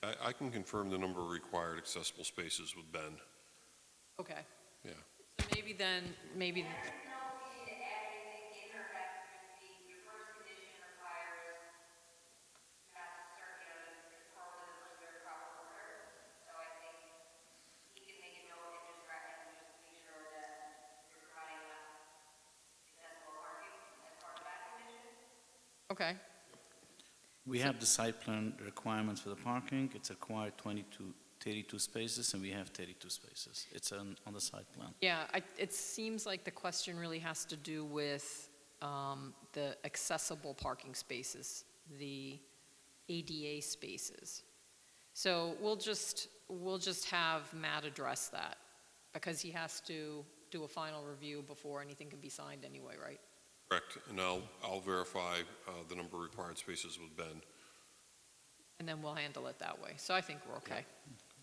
see, I can confirm the number of required accessible spaces with Ben. Okay, Yeah. so maybe then, maybe, I don't know if you need to add anything in or back to your first condition requires not to start, to conform to the clear proper order. So I think he can make a note and just make sure that you're providing enough accessible parking as part of that condition. okay, We have the site plan requirements for the parking. It's required 32 spaces, and we have 32 spaces. It's on the site plan. yeah, it seems like the question really has to do with the accessible parking spaces, the ADA spaces. So we'll just have Matt address that, because he has to do a final review before anything can be signed anyway, right? Correct, and I'll verify the number of required spaces with Ben. And then we'll handle it that way. So I think we're okay.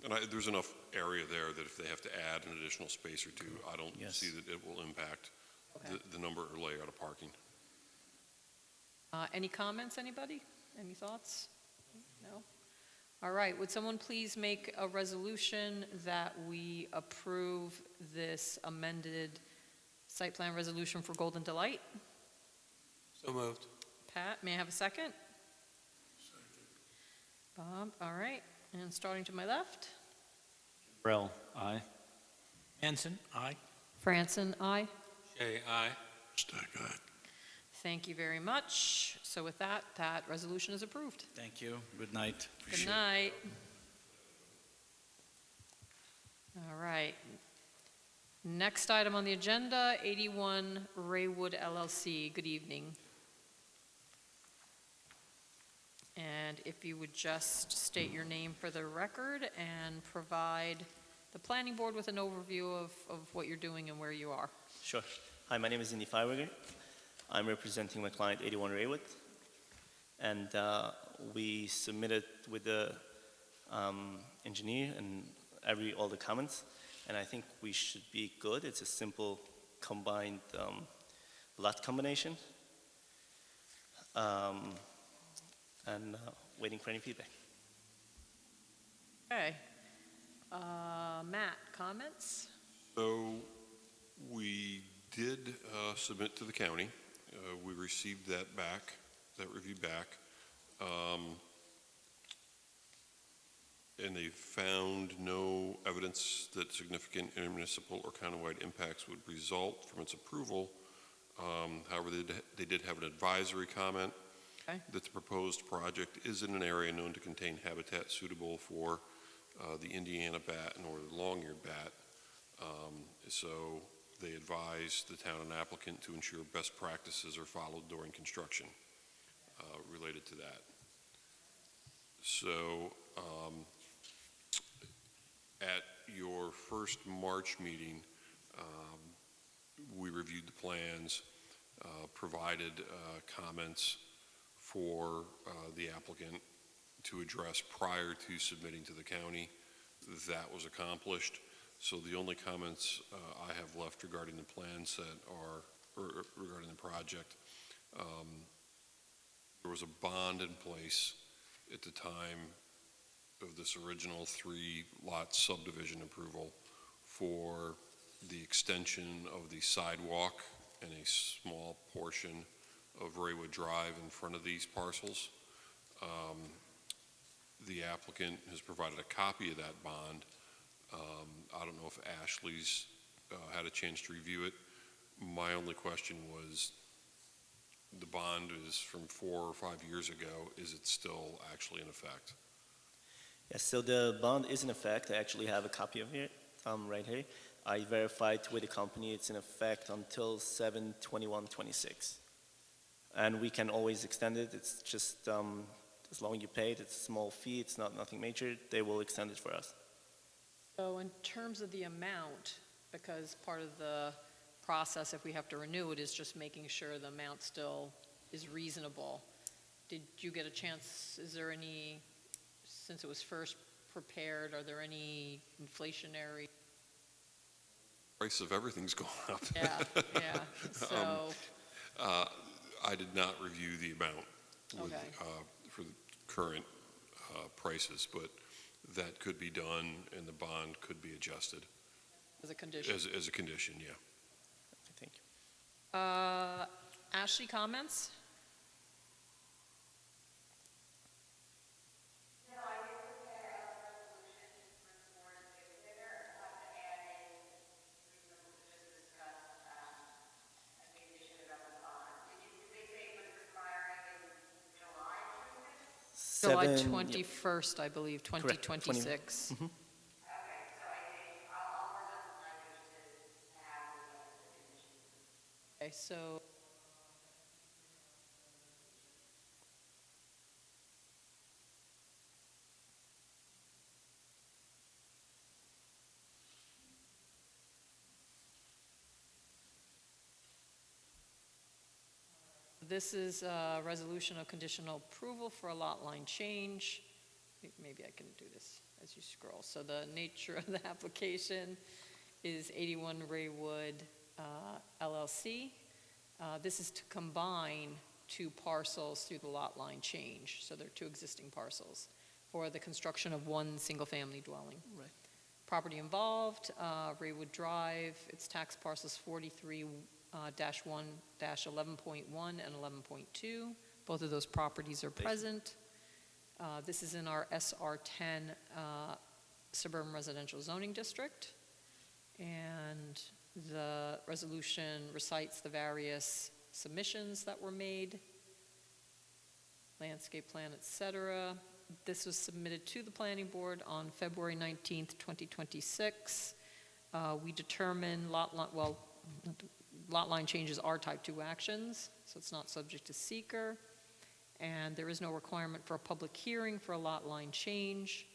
And there's enough area there that if they have to add an additional space or two, I don't Yes. see that it will impact Okay. the number or layout of parking. Any comments, anybody? Any thoughts? No? All right, would someone please make a resolution that we approve this amended site plan resolution for Golden Delight? So moved. Pat, may I have a second? Bob, all right, and starting to my left? Cabral, aye. Hanson, aye. Franson, aye. Jay, aye. Stack aye. Thank you very much. So with that, that resolution is approved. Thank you. Good night. Good Appreciate it. night. All right. Next item on the agenda, 81 Raywood LLC. Good evening. And if you would just state your name for the record and provide the planning board with an overview of what you're doing and where you are. Sure. Hi, my name is Indy Feiberger. I'm representing my client, 81 Raywood. And we submitted with the engineer and all the comments. And I think we should be good. It's a simple combined lot combination. And waiting for any feedback. Okay. Matt, comments? So we did submit to the county. We received that review back. and they found no evidence that significant intermunicipal or countywide impacts would result from its approval. However, they did have an advisory comment Okay. that the proposed project is in an area known to contain habitat suitable for the Indiana bat and or the long-eared bat. So they advised the town and applicant to ensure best practices are followed during construction related to that. So at your first March meeting, we reviewed the plans, provided comments for the applicant to address prior to submitting to the county. That was accomplished. So the only comments I have left regarding the plan set are, or regarding the project, there was a bond in place at the time of this original 3-lot subdivision approval for the extension of the sidewalk and a small portion of Raywood Drive in front of these parcels. The applicant has provided a copy of that bond. I don't know if Ashley's had a chance to review it. My only question was, the bond is from 4 or 5 years ago. Is it still actually in effect? Yes, so the bond is in effect. I actually have a copy of it right here. I verified with the company it's in effect until 7/21/26. And we can always extend it. It's just as long as you pay it, it's a small fee, it's not nothing major, they will extend it for us. So in terms of the amount, because part of the process, if we have to renew it, is just making sure the amount still is reasonable. Did you get a chance, is there any, since it was first prepared, are there any inflationary? Price of everything's gone up. Yeah, yeah, so, I did not review the amount with, Okay. for the current prices, but that could be done and the bond could be adjusted as a condition. as a condition, yeah. Thank you. Ashley, comments? No, I did prepare a resolution for the board to consider. I'll have to add in reasonable, just discuss, a condition about the bond. Did they say it was expiring in July, July 7 yeah. 21st, I believe, Correct, 2026. Okay, so I did, I'll work on some language to have the condition. Okay, so this is a resolution of conditional approval for a lot line change. Maybe I can do this as you scroll. So the nature of the application is 81 Raywood LLC. This is to combine 2 parcels through the lot line change. So there are 2 existing parcels for the construction of 1 single-family dwelling. Right. Property involved, Raywood Drive, its tax parcels 43-1-11.1 and 11.2. Both of those properties are present. This is in our SR10 suburban residential zoning district. And the resolution recites the various submissions that were made, landscape plan, et cetera. This was submitted to the planning board on February 19th, 2026. We determined lot line changes are type 2 actions, so it's not subject to seeker. And there is no requirement for a public hearing for a lot line change.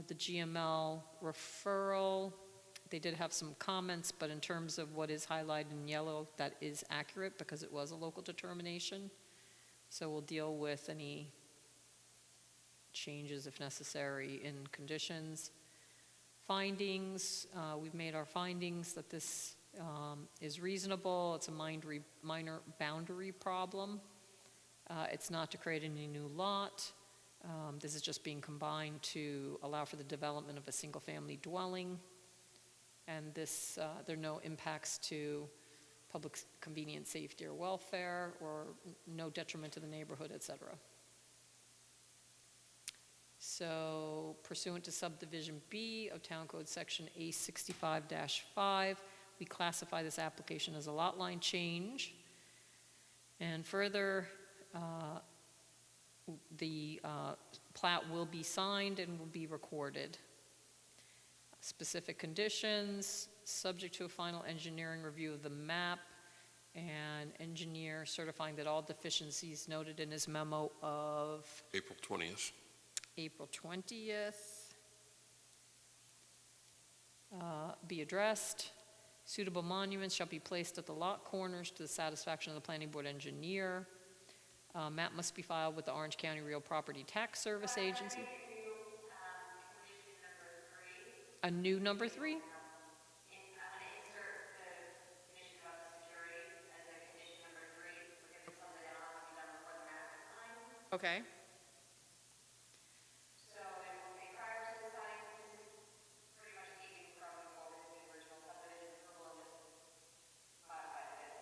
The GML referral, they did have some comments, but in terms of what is highlighted in yellow, that is accurate because it was a local determination. So we'll deal with any changes if necessary in conditions. Findings, we've made our findings that this is reasonable. It's a minor boundary problem. It's not to create any new lot. This is just being combined to allow for the development of a single-family dwelling. And this, there are no impacts to public convenience, safety, or welfare, or no detriment to the neighborhood, et cetera. So pursuant to subdivision B of Town Code Section A65-5, we classify this application as a lot line change. And further, the plat will be signed and will be recorded. Specific conditions, subject to a final engineering review of the map, and engineer certifying that all deficiencies noted in his memo of April 20th. April 20th be addressed. Suitable monuments shall be placed at the lot corners to the satisfaction of the planning board engineer. Map must be filed with the Orange County Real Property Tax Service Agency. Condition number 3. A new number 3? I'm going to insert the condition about the security as a condition number 3, because it's something that will have to be done before the map is signed. Okay. So it will say prior to the sign, this is pretty much taken from what was the original subdivision approval and just modified a bit.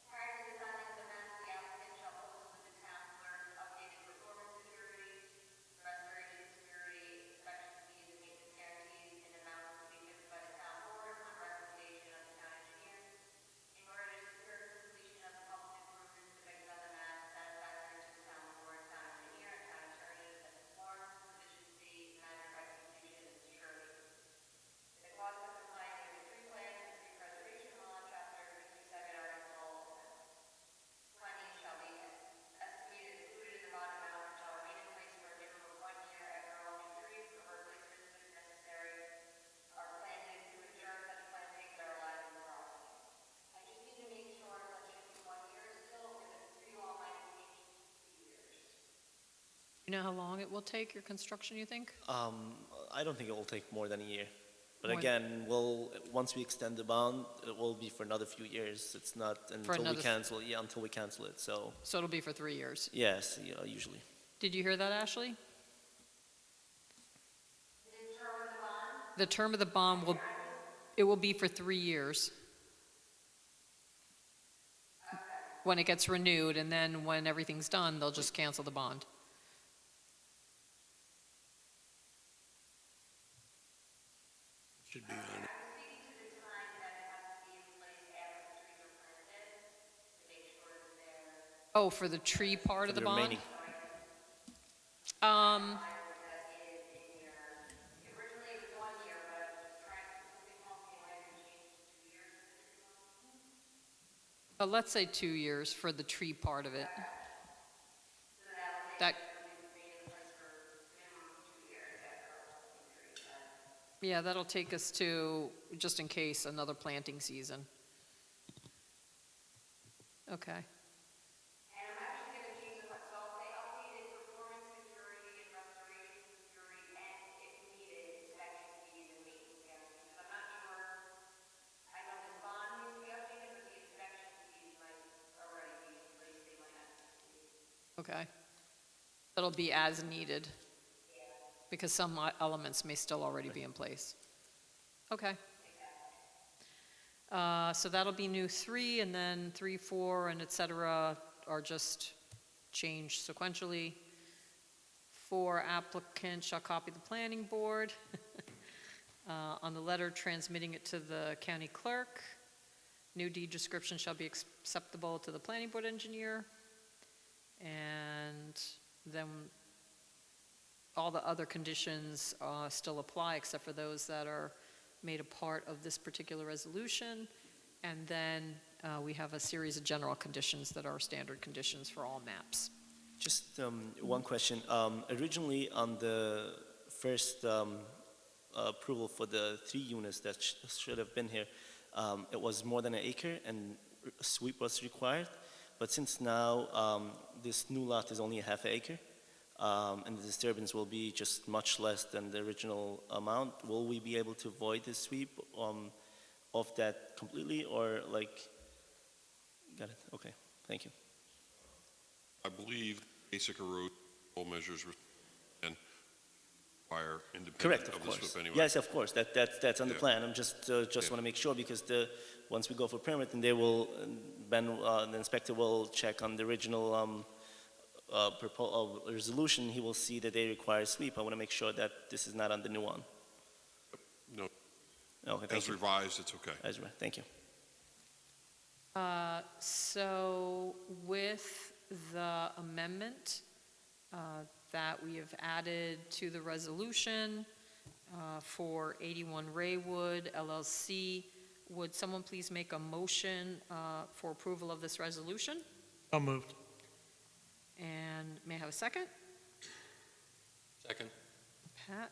Prior to the signing of the map, the applicant shall post with the town clerk updated performance security, restoration security, inspection fees, and maintenance guarantees in amounts to be fixed by the town board on recommendation of the town engineer. In order to secure completion of the public improvements depicted on the map, satisfactory to the town board, town engineer, and town attorney, that the form, sufficiency, manner of execution, and surety. The clause for compliance with the tree plan and tree preservation law, chapter 57, article 20 shall be estimated included in the bond amount and shall remain in place for a minimum of 1 year after all new trees or replacements if necessary are planted to ensure such plantings are alive in the property. I just need to make sure that should be 1 year still, or the tree law might have changed to 2 years. You know how long it will take your construction, you think? I don't think it will take more than a year. But More- again, once we extend the bond, it will be for another few years. It's not until we another- cancel, until we cancel it. So, So it'll be for 3 years. yes, usually. Did you hear that, Ashley? The term of the bond, The term of the bond will be for 3 years. When it gets renewed, and then when everything's done, they'll just cancel the bond. Should be on it. I was speaking to the time that it has to be in place after the trees are planted to make sure that they're Oh, for the tree part of the bond? remaining. Um, originally it was 1 year, but trying to something else came later and changed to 2 years. let's say 2 years for the tree part of it. So that That, will remain in place for minimum 2 years after all the trees are. yeah, that'll take us to, just in case, another planting season. Okay. And I'm actually going to change the, so I'll say updated performance security and restoration security and if needed, inspection fees and maintenance guarantees. I'm not sure, I know the bond needs to be updated, but the inspection fees might already be in place, they might not be. Okay. That'll be as needed, because some elements may still already be in place. Okay. So that'll be new 3, and then 3, 4, and et cetera are just changed sequentially. 4, applicant shall copy the planning board on the letter transmitting it to the county clerk. New deed description shall be acceptable to the planning board engineer. And then all the other conditions still apply, except for those that are made a part of this particular resolution. And then we have a series of general conditions that are standard conditions for all maps. Just one question. Originally, on the first approval for the 3 units that should have been here, it was more than an acre and a sweep was required. But since now this new lot is only a half acre, and the disturbance will be just much less than the original amount, will we be able to avoid the sweep of that completely, or like? Got it. Okay. Thank you. I believe basic erosion control measures and require independent Correct, of of the course. SWIP anyway. Yes, of course. That's on the Yeah. plan. I'm just want to make sure, because once we go for permit, and they will, the inspector will check on the original resolution, he will see that they require sweep. I want to make sure that this is not on the new one. No, Okay, thank as you. revised, it's okay. Thank you. So with the amendment that we have added to the resolution for 81 Raywood LLC, would someone please make a motion for approval of this resolution? So moved. And may I have a second? Second. Pat?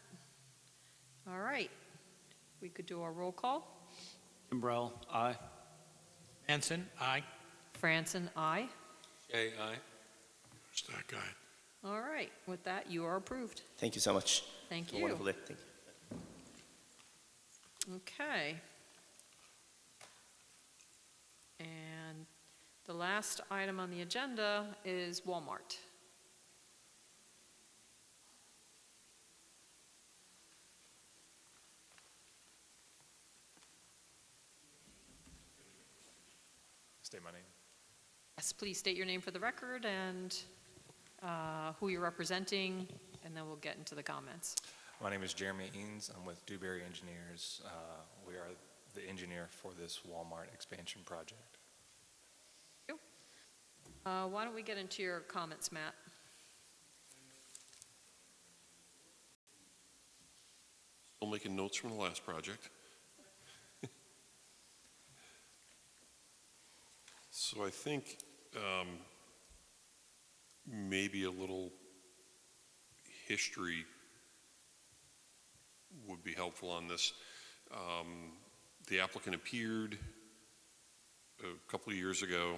All right. We could do our roll call. Kimbrell, aye. Manson, aye. Franson, aye. Shay, aye. Stack guy. All right. With that, you are approved. Thank you so much. Thank Have a you. wonderful day. Thank you. Okay. And the last item on the agenda is Walmart. State my name. Yes, please state your name for the record and who you're representing, and then we'll get into the comments. My name is Jeremy Eanes. I'm with Dewberry Engineers. We are the engineer for this Walmart expansion project. Why don't we get into your comments, Matt? Still making notes from the last project. So I think maybe a little history would be helpful on this. The applicant appeared a couple of years ago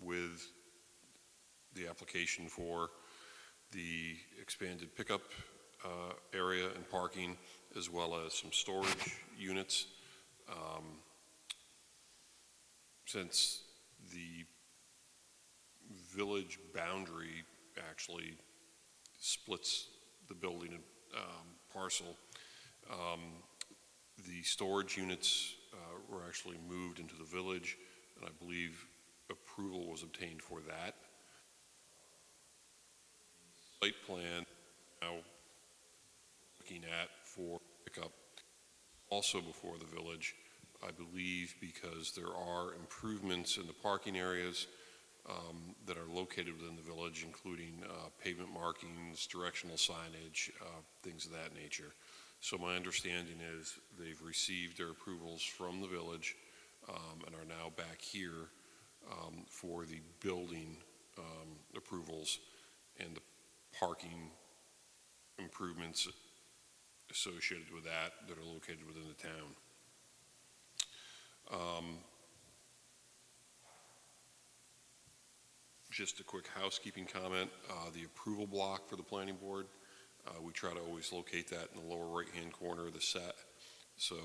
with the application for the expanded pickup area and parking, as well as some storage units. Since the village boundary actually splits the building parcel, the storage units were actually moved into the village, and I believe approval was obtained for that. Site plan now looking at for pickup also before the village, I believe, because there are improvements in the parking areas that are located within the village, including pavement markings, directional signage, things of that nature. So my understanding is they've received their approvals from the village and are now back here for the building approvals and the parking improvements associated with that are located within the town. Just a quick housekeeping comment, the approval block for the planning board, we try to always locate that in the lower right-hand corner of the set. So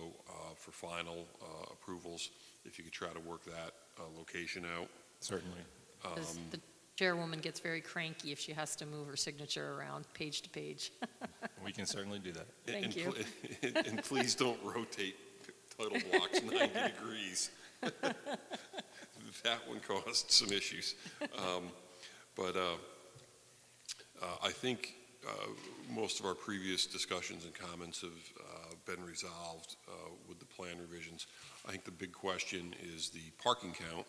for final approvals, if you could try to work that location out. Certainly. 'Cause the chairwoman gets very cranky if she has to move her signature around page to page. We can certainly do that. Thank you. And please don't rotate title blocks 90 degrees. That one caused some issues. But I think most of our previous discussions and comments have been resolved with the plan revisions. I think the big question is the parking count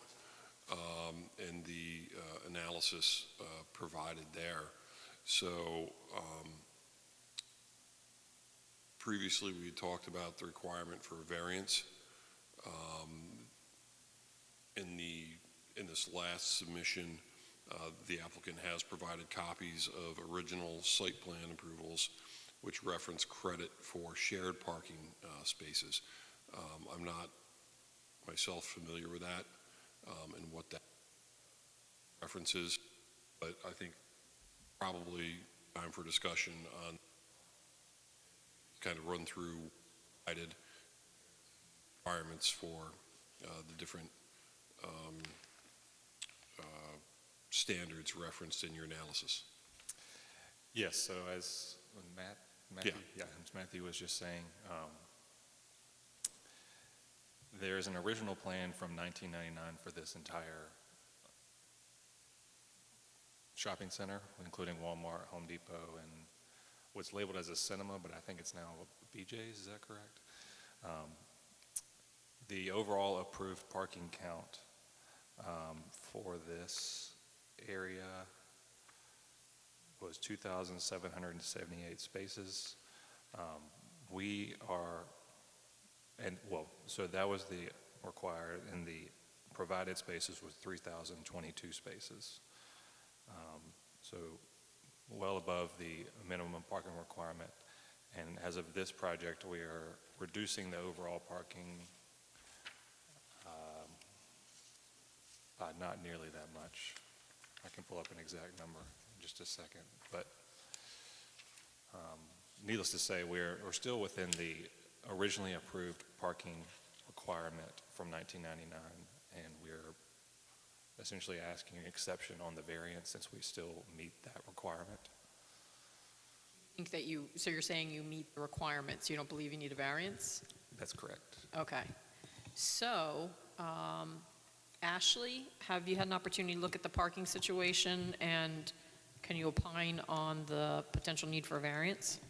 and the analysis provided there. So previously we had talked about the requirement for a variance. In this last submission, the applicant has provided copies of original site plan approvals which reference credit for shared parking spaces. I'm not myself familiar with that and what that references, but I think probably time for discussion on kind of run through guided requirements for the different standards referenced in your analysis. Yes, so as Matthew was just saying, there's an original plan from 1999 for this entire shopping center, including Walmart, Home Depot, and what's labeled as a cinema, but I think it's now a BJ's, is that correct? The overall approved parking count for this area was 2,778 spaces. We are, so that was the required, and the provided spaces was 3,022 spaces. So well above the minimum parking requirement. And as of this project, we are reducing the overall parking by not nearly that much. I can pull up an exact number in just a second. But needless to say, we're still within the originally approved parking requirement from 1999, and we're essentially asking an exception on the variance since we still meet that requirement. Think that so you're saying you meet the requirements, you don't believe you need a variance? That's correct. Okay. So, Ashley, have you had an opportunity to look at the parking situation, and can you opine on the potential need for a variance?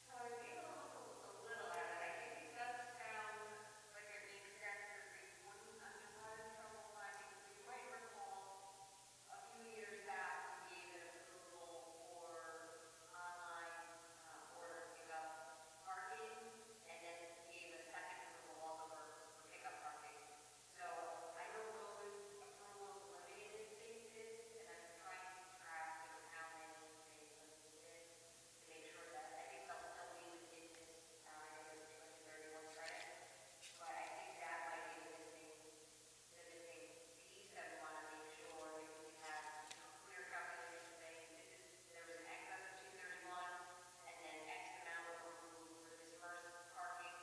So I was able to look a little at it. I think it does sound like it makes sense that they wouldn't have trouble finding, because you might recall a few years back, we gave an approval for online order pickup parking, and then gave a second approval also for pickup parking. So I know those approvals limited spaces, and I'm trying to keep track of how many they limited to make sure that I think they'll still be within this, I know there's 231 credits, but I think that might be the missing piece. I want to make sure maybe we have, clear calculations saying there was an excess of 231, and then X amount were removed for this first parking,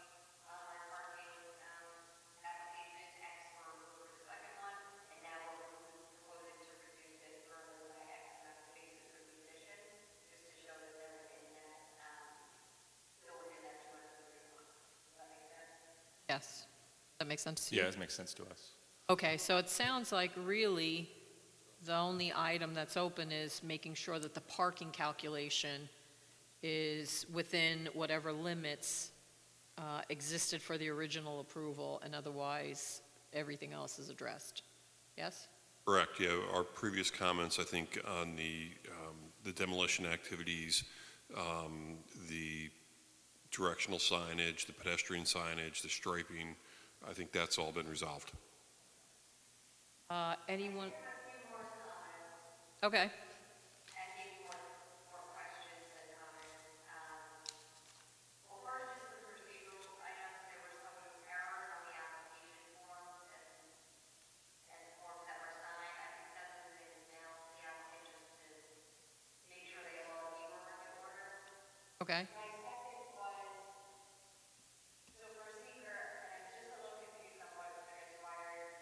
online parking application, X were removed for the second one, and now we're proposing to reduce it further by X amount of spaces for the addition, just to show that they're within that, still within that 231. Does that make sense? Yes. That makes sense to you? Yeah, it makes sense to us. Okay, so it sounds like really the only item that's open is making sure that the parking calculation is within whatever limits existed for the original approval, and otherwise everything else is addressed. Yes? Correct, yeah. Our previous comments, I think, on the demolition activities, the directional signage, the pedestrian signage, the striping, I think that's all been resolved. Anyone? I have a few more comments, Okay. and maybe more questions than comments. Well, first, just the procedural items, there were some errors on the application forms and forms that were signed. I can send those in now to the applicant just to make sure they have all the paperwork in order. Okay. My second was, so for seeker, and I'm just a little confused on what transpired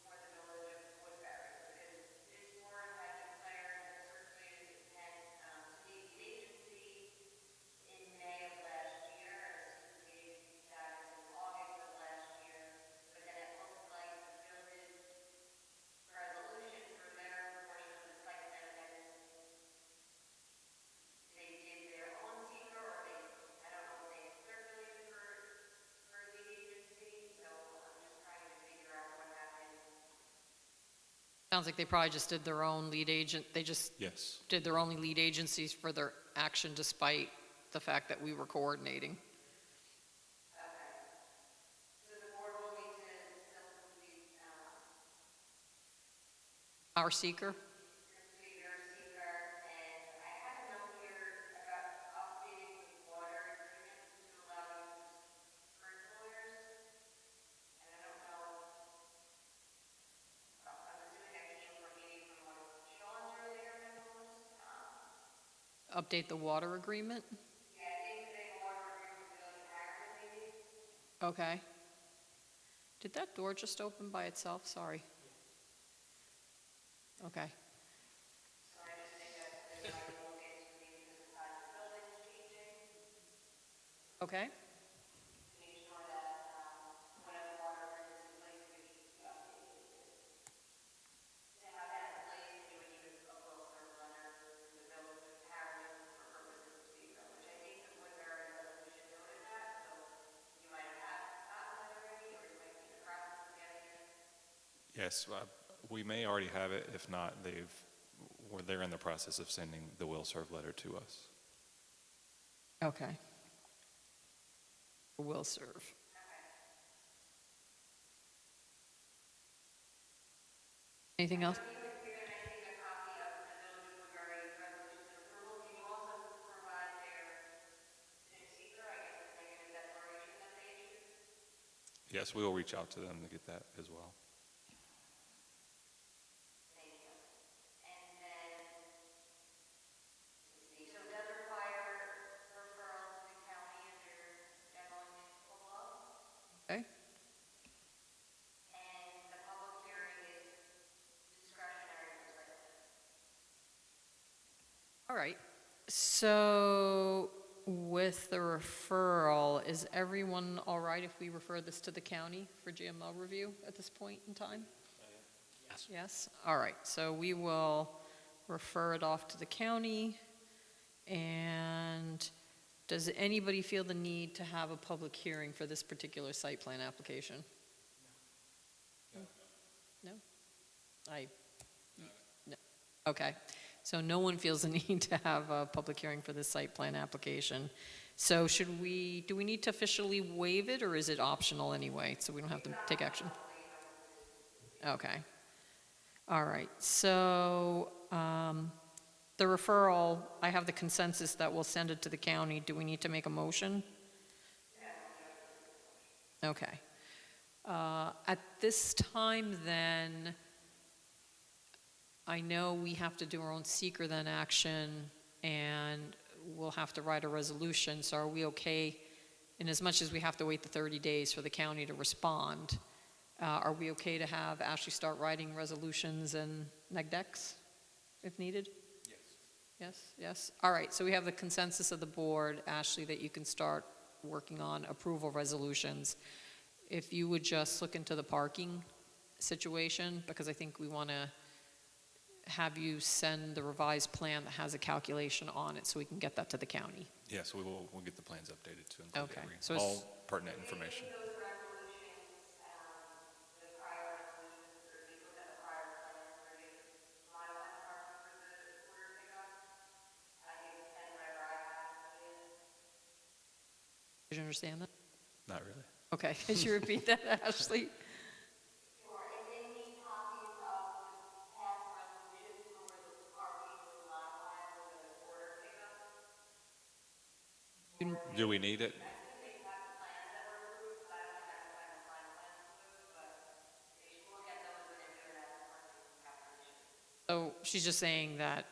before the village of Woodbury, because this board had declared and circulated intent to meet the agency in May of last year, and assumed the agency status in August of last year, but then it looks like the village resolution for their portion of the site plan amendments, they did their own seeker, or I don't know if they circulated for lead agency, so I'm just trying to figure out what happened. Sounds like they probably just did their own lead agent. They just Yes. did their own lead agencies for their action despite the fact that we were coordinating. Okay. So the board will need to still complete, Our seeker? complete your seeker, and I had a note here about updating the water agreement to allow you to use sprinklers. And I don't know, I'm assuming that came from maybe from one of Sean's earlier memos. Update the water agreement? Yeah, I think the water agreement with Village of Harriman, maybe. Okay. Did that door just open by itself? Sorry. Okay. So I just think that they might look into maybe because the size of the building is changing, Okay. to make sure that whatever water agreements in place, maybe to update it to have that in place Yes, we may already have it. If not, they're in the process of sending the will serve letter to us. Okay. Will serve. Anything else? You're gonna make a copy of the village of Woodbury resolution of approval. Can you also provide their seeker, I guess, the negative declaration that they issued? Yes, we will reach out to them to get that as well. Thank you. And then, let's see, so it does require referral to the county under general municipal law, Okay. and the public hearing is discretionary for site plan. All right. So with the referral, is everyone all right if we refer this to the county for GML review at this point in time? Yes. Yes? All right. So we will refer it off to the county. And does anybody feel the need to have a public hearing for this particular site plan application? No? No. Okay. So no one feels the need to have a public hearing for this site plan application. So do we need to officially waive it, or is it optional anyway, so we don't have to take action? Okay. All right. So the referral, I have the consensus that we'll send it to the county. Do we need to make a motion? Okay. At this time, then, I know we have to do our own seeker then action, and we'll have to write a resolution. So are we okay, in as much as we have to wait the 30 days for the county to respond, are we okay to have Ashley start writing resolutions and neg decks if needed? Yes. Yes, yes. All right, so we have the consensus of the board, Ashley, that you can start working on approval resolutions. If you would just look into the parking situation, because I think we want to have you send the revised plan that has a calculation on it so we can get that to the county. Yes, we'll get the plans updated to include Okay, so it's- all pertinent information. Those resolutions, the prior resolutions, or if you look at the prior plans where you modify the parking for the order pickup, I can send whatever I have needed. Did you understand that? Not really. Okay, could you repeat that, Ashley? Sure, and they need copies of the past resolutions for where the parking was modified for the order pickup. Do we need it? I think they have the plans that were approved, but I don't think I have the final plans to those, but they should look at those when they're doing that parking calculation. So she's just saying that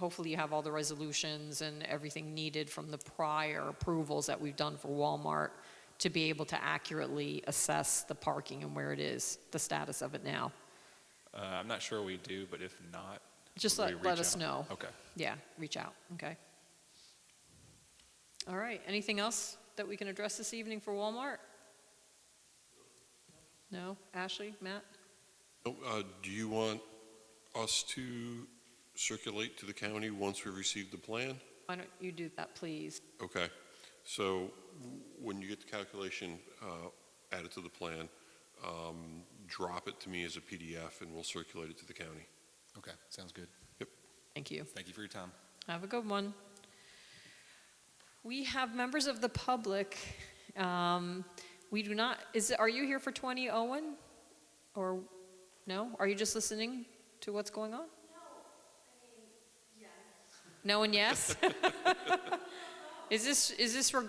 hopefully you have all the resolutions and everything needed from the prior approvals that we've done for Walmart to be able to accurately assess the parking and where it is, the status of it now. I'm not sure we do, but if not, Just would we let reach us out? know. Okay. Yeah, reach out, okay? All right, anything else that we can address this evening for Walmart? No? Ashley, Matt? Do you want us to circulate to the county once we receive the plan? Why don't you do that, please? Okay, so when you get the calculation added to the plan, drop it to me as a PDF and we'll circulate it to the county. Okay, sounds good. Thank you. Thank you for your time. Have a good one. We have members of the public. We do not, are you here for 20 Owen? Or, no? Are you just listening to what's going on? No and yes?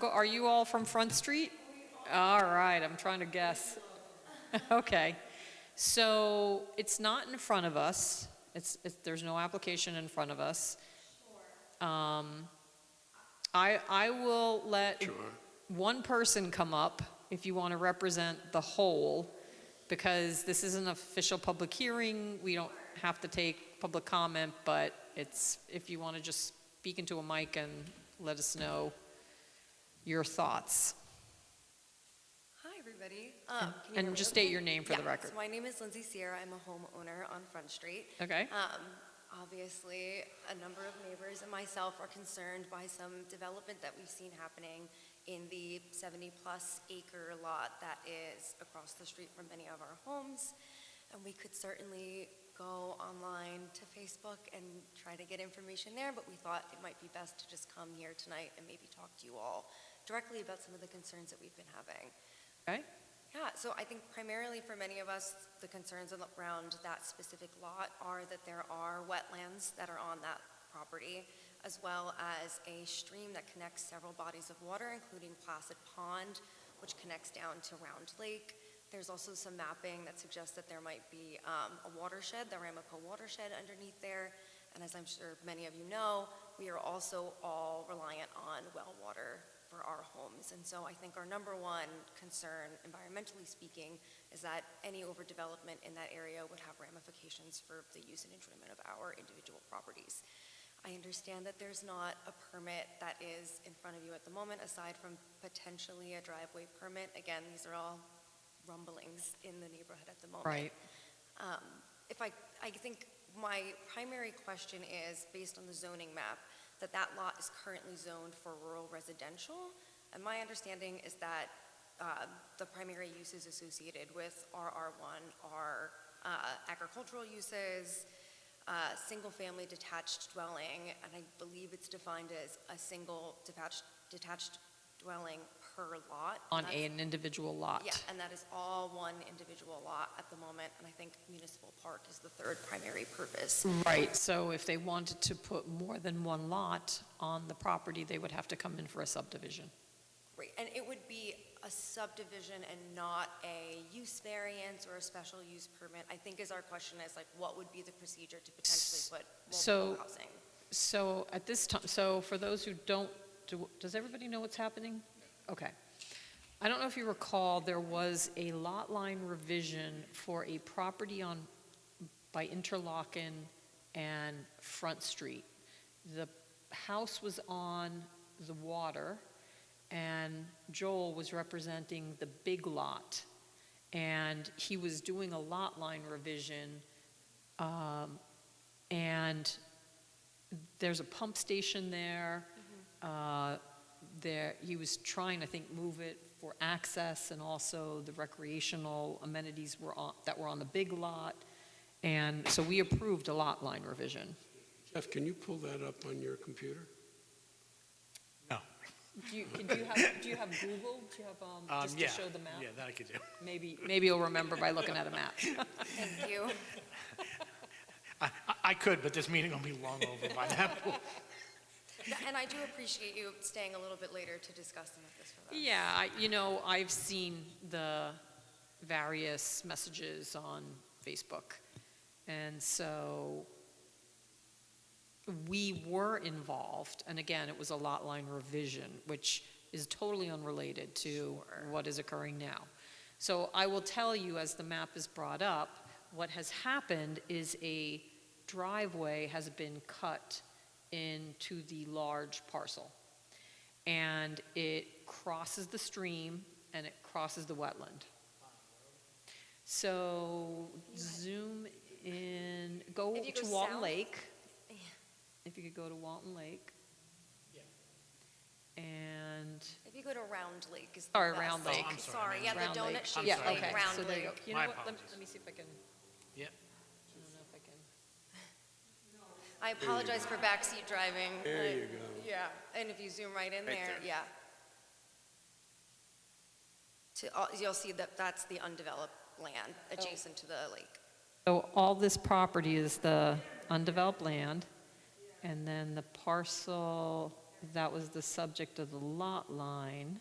Are you all from Front Street? All right, I'm trying to guess. Okay. So it's not in front of us. There's no application in front of us. I will let one person come up if you want to represent the whole, because this is an official public hearing. We don't have to take public comment, but if you want to just speak into a mic and let us know your thoughts. Hi, everybody. And just state your name for the record. So my name is Lindsay Sierra. I'm a homeowner on Front Street. Okay. Obviously, a number of neighbors and myself are concerned by some development that we've seen happening in the 70-plus acre lot that is across the street from many of our homes. And we could certainly go online to Facebook and try to get information there, but we thought it might be best to just come here tonight and maybe talk to you all directly about some of the concerns that we've been having. Okay? Yeah, so I think primarily for many of us, the concerns around that specific lot are that there are wetlands that are on that property, as well as a stream that connects several bodies of water, including Placid Pond, which connects down to Round Lake. There's also some mapping that suggests that there might be a watershed, the Ramapo watershed underneath there. And as I'm sure many of you know, we are also all reliant on well water for our homes. And so I think our number one concern, environmentally speaking, is that any overdevelopment in that area would have ramifications for the use and enjoyment of our individual properties. I understand that there's not a permit that is in front of you at the moment, aside from potentially a driveway permit. Again, these are all rumblings in the neighborhood at the moment. Right. I think my primary question is, based on the zoning map, that lot is currently zoned for rural residential. And my understanding is that the primary uses associated with RR1 are agricultural uses, single-family detached dwelling, and I believe it's defined as a single detached dwelling per lot. On an individual lot. Yeah, and that is all one individual lot at the moment, and I think municipal park is the third primary purpose. Right, so if they wanted to put more than one lot on the property, they would have to come in for a subdivision. Right, and it would be a subdivision and not a use variance or a special use permit, I think is our question, is like, what would be the procedure to potentially put multiple housing? So at this time, so for those who don't, does everybody know what's happening? Okay. I don't know if you recall, there was a lot line revision for a property by Interlochen and Front Street. The house was on the water, and Joel was representing the big lot. And he was doing a lot line revision, and there's a pump station there. He was trying, I think, move it for access, and also the recreational amenities that were on the big lot. And so we approved a lot line revision. Jeff, can you pull that up on your computer? No. Do you have Google? Do you have, just Yeah. to show the map? Yeah, that I could do. Maybe you'll remember by looking at a map. Thank you. I could, but this meeting will be long over by that point. And I do appreciate you staying a little bit later to discuss some of this with us. Yeah, I've seen the various messages on Facebook. And so we were involved, and again, it was a lot line revision, which is totally unrelated to what is occurring now. So I will tell you, as the map is brought up, what has happened is a driveway has been cut into the large parcel. And it crosses the stream and it crosses the wetland. So zoom in, go If you go to Walton south. Lake. Yeah. If you could go to Walton Lake. And, If you go to Round Lake is the Sorry, best. Round Lake. I'm sorry. Yeah, Round the donut Lake. shaped Yeah, lake, okay, Round so there you Lake. go. You My know what, apologies. let me see if I can, Yeah. I don't know if I can. I apologize for backseat driving. There you go. Yeah, and if you zoom right in Right there, there. yeah. You'll see that that's the undeveloped land adjacent to the lake. So all this property is the undeveloped land, and then the parcel that was the subject of the lot line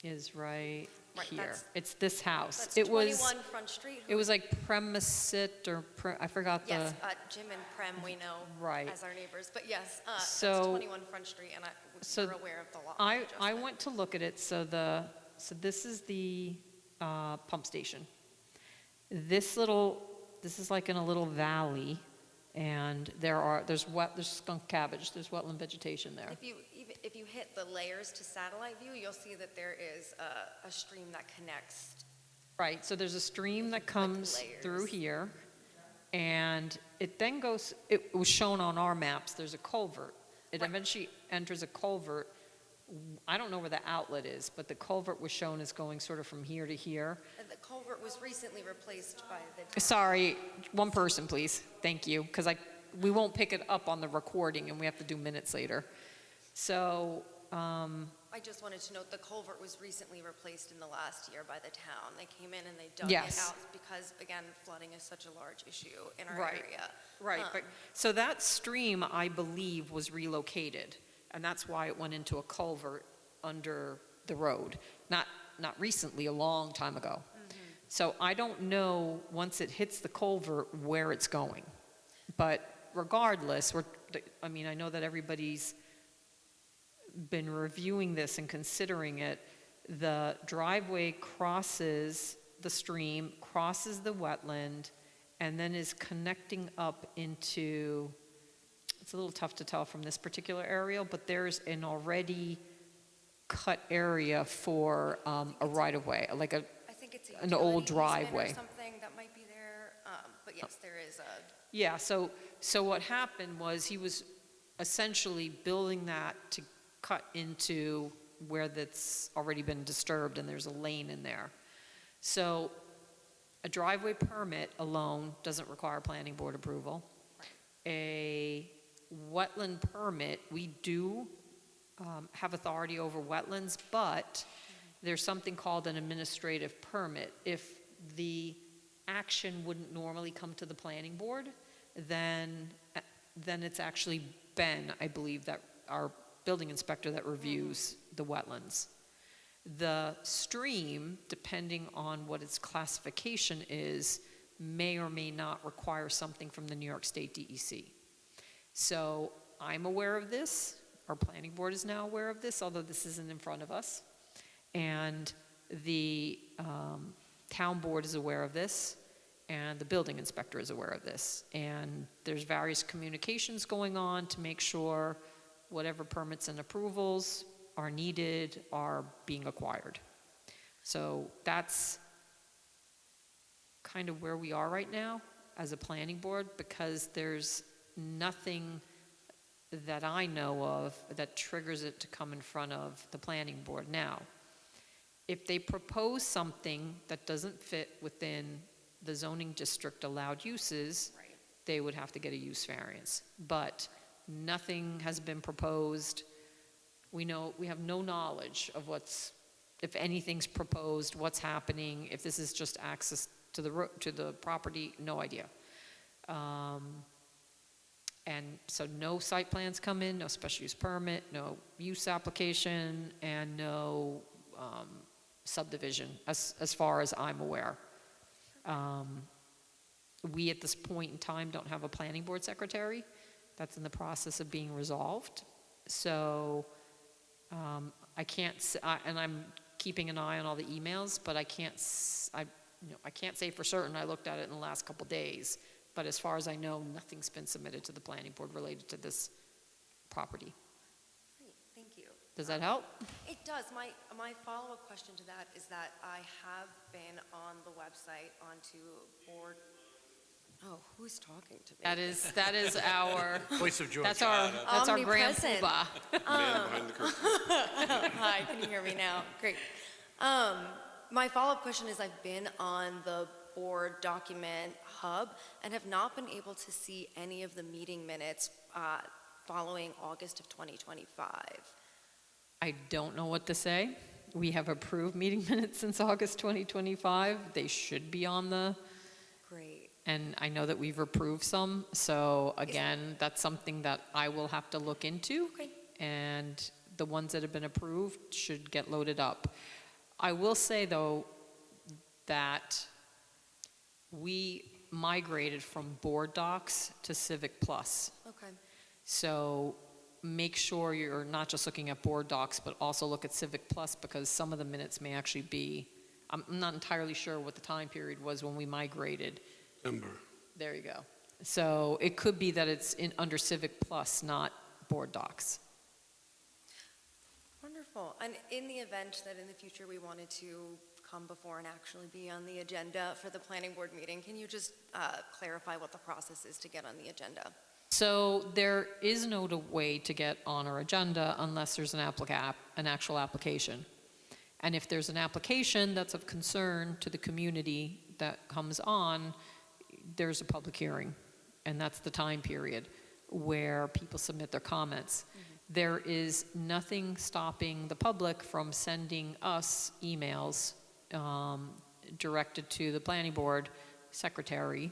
is right Right, here. that's- It's this house. That's It was, 21 Front Street. it was like Premisit or, I forgot the. Yes, Jim and Prem we know Right. as our neighbors, but yes, that's So- 21 Front Street, and so we're aware of the lot. I adjustment. went to look at it, so this is the pump station. This is like in a little valley, and there's skunk cabbage, there's wetland vegetation there. If you hit the layers to satellite view, you'll see that there is a stream that connects. Right, so there's a stream that comes through layers. here, and it then goes, it was shown on our maps, there's a culvert. It Right. eventually enters a culvert I don't know where the outlet is, but the culvert was shown as going sort of from here to here. And the culvert was recently replaced by the. Sorry, one person, please. Thank you, because we won't pick it up on the recording, and we have to do minutes later. So, I just wanted to note the culvert was recently replaced in the last year by the town. They came in and they dug Yes. it out because, again, flooding is such a large issue in our Right. area. right, but, so that stream, I believe, was relocated, and that's why it went into a culvert under the road. Not recently, a long time ago. So I don't know, once it hits the culvert, where it's going. But regardless, I know that everybody's been reviewing this and considering it. The driveway crosses the stream, crosses the wetland, and then is connecting up into, it's a little tough to tell from this particular aerial, but there's an already cut area for a right-of-way, like I think it's an old utility easement driveway. or something that might be there, but yes, there is a. Yeah, so what happened was he was essentially building that to cut into where that's already been disturbed, and there's a lane in there. So a driveway permit alone doesn't require planning board approval. A wetland permit, we do have authority over wetlands, but there's something called an administrative permit. If the action wouldn't normally come to the planning board, then it's actually Ben, I believe, that our building inspector that reviews the wetlands. The stream, depending on what its classification is, may or may not require something from the New York State DEC. So I'm aware of this. Our planning board is now aware of this, although this isn't in front of us. And the town board is aware of this, and the building inspector is aware of this. And there's various communications going on to make sure whatever permits and approvals are needed are being acquired. So that's kind of where we are right now as a planning board, because there's nothing that I know of that triggers it to come in front of the planning board. Now, if they propose something that doesn't fit within the zoning district allowed uses, they would have to get a use variance. But nothing has been proposed. We have no knowledge of if anything's proposed, what's happening, if this is just access to the property, no idea. And so no site plans come in, no special use permit, no use application, and no subdivision, as far as I'm aware. We, at this point in time, don't have a planning board secretary. That's in the process of being resolved. So I can't, and I'm keeping an eye on all the emails, but I can't say for certain. I looked at it in the last couple days, but as far as I know, nothing's been submitted to the planning board related to this property. Great, thank you. Does that help? It does. My follow-up question to that is that I have been on the website onto board. Oh, who's talking to me? That is our Voice of George. that's our grand Omnipresent. poobah. Man behind the curtain. Hi, can you hear me now? Great. My follow-up question is I've been on the board document hub and have not been able to see any of the meeting minutes following August of 2025. I don't know what to say. We have approved meeting minutes since August 2025. They should be on the, Great. and I know that we've approved some. So again, that's something that I will have to look into. Okay. And the ones that have been approved should get loaded up. I will say, though, that we migrated from Board Docs to Civic Plus. Okay. So make sure you're not just looking at Board Docs, but also look at Civic Plus, because some of the minutes may actually be, I'm not entirely sure what the time period was when we migrated. September. There you go. So it could be that it's under Civic Plus, not Board Docs. Wonderful. And in the event that in the future we wanted to come before and actually be on the agenda for the planning board meeting, can you just clarify what the process is to get on the agenda? So there is no way to get on our agenda unless there's an actual application. And if there's an application that's of concern to the community that comes on, there's a public hearing. And that's the time period where people submit their comments. There is nothing stopping the public from sending us emails directed to the planning board secretary,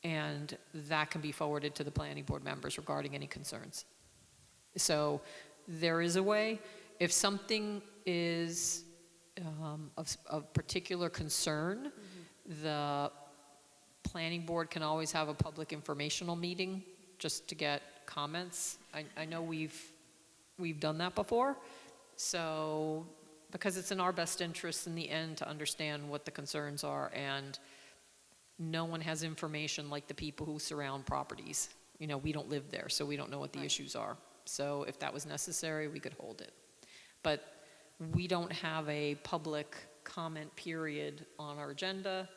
and that can be forwarded to the planning board members regarding any concerns. So there is a way. If something is of particular concern, the planning board can always have a public informational meeting just to get comments. I know we've done that before. So, because it's in our best interest in the end to understand what the concerns are, and no one has information like the people who surround properties. You know, we don't live there, so we don't know what the issues are. So if that was necessary, we could hold it. But we don't have a public comment period on our agenda.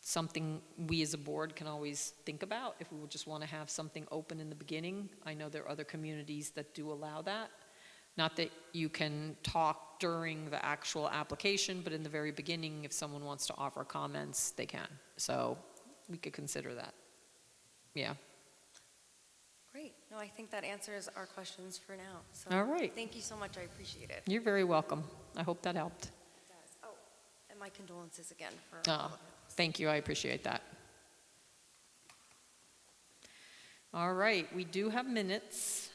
Something we as a board can always think about if we would just want to have something open in the beginning. I know there are other communities that do allow that. Not that you can talk during the actual application, but in the very beginning, if someone wants to offer comments, they can. So we could consider that. Yeah. Great. No, I think that answers our questions for now. So All right. Thank you so much. I appreciate it. You're very welcome. I hope that helped. It does. Oh, and my condolences again for all of it. Thank you. I appreciate that. All right. We do have minutes,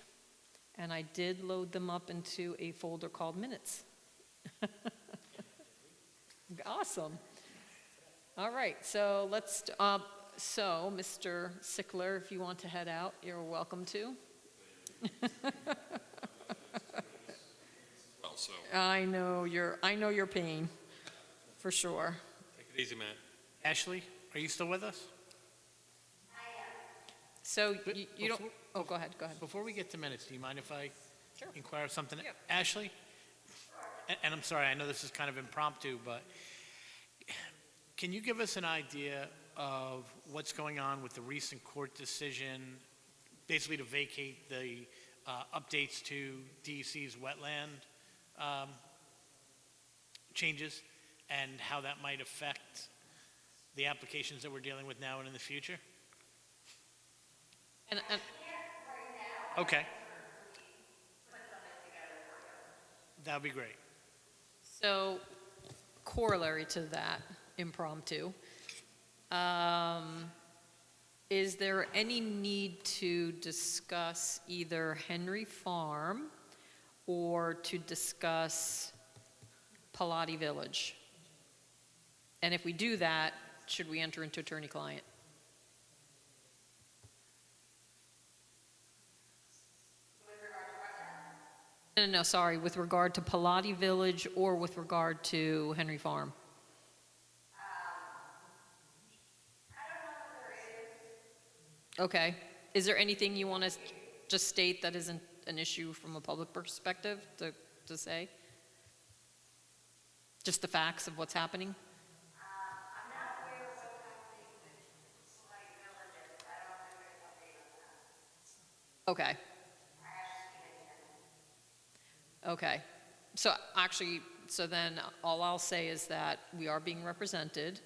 and I did load them up into a folder called minutes. Awesome. All right. So let's, so Mr. Sickler, if you want to head out, you're welcome to. Well, so, I know your pain, for sure. Take it easy, Matt. Ashley, are you still with us? So But you don't, before- oh, go ahead. Before we get to minutes, do you mind if I Sure. inquire of something? Yeah. Ashley? And I'm sorry, I know this is kind of impromptu, but can you give us an idea of what's going on with the recent court decision, basically to vacate the updates to DEC's wetland changes, and how that might affect the applications that we're dealing with now and in the future? And Okay. That would be great. so, corollary to that, impromptu, is there any need to discuss either Henry Farm or to discuss Pilati Village? And if we do that, should we enter into attorney-client? No, sorry, with regard to Pilati Village or with regard to Henry Farm? Okay. Is there anything you want to just state that isn't an issue from a public perspective to say? Just the facts of what's happening? I'm not aware of what's happening with Slide Villages. I don't know if there's an update on that. Okay. I actually see it here. Okay. So actually, so then all I'll say is that we are being represented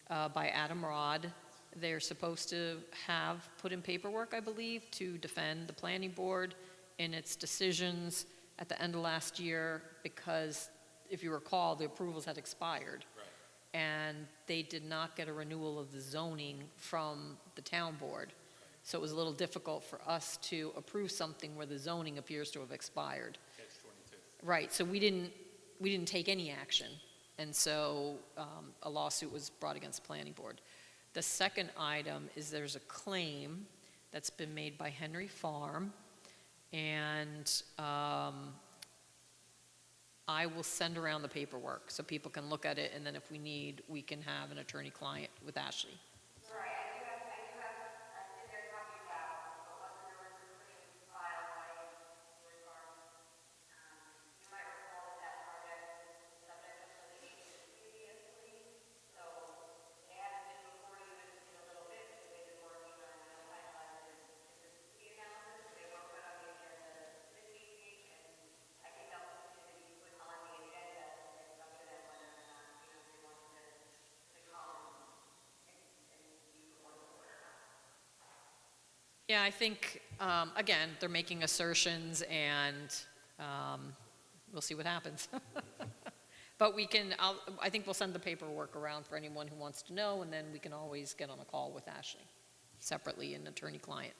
by Adam Rod. They're supposed to have put in paperwork, I believe, to defend the planning board in its decisions at the end of last year because, if you recall, the approvals had expired. Right. And they did not get a renewal of the zoning from the town board. So it was a little difficult for us to approve something where the zoning appears to have expired. Right, so we didn't take any action, and so a lawsuit was brought against the planning board. The second item is there's a claim that's been made by Henry Farm, and I will send around the paperwork so people can look at it, and then if we need, we can have an attorney-client with Ashley. Right, I do have, I think they're talking about, but wasn't there was a claim filed by Henry Farm? You might recall that that project was subject to litigation previously, so they haven't been before you in a little bit, because they've been working on Yeah, I think, again, they're making assertions, and we'll see what happens. But I think we'll send the paperwork around for anyone who wants to know, and then we can always get on a call with Ashley separately, an attorney-client.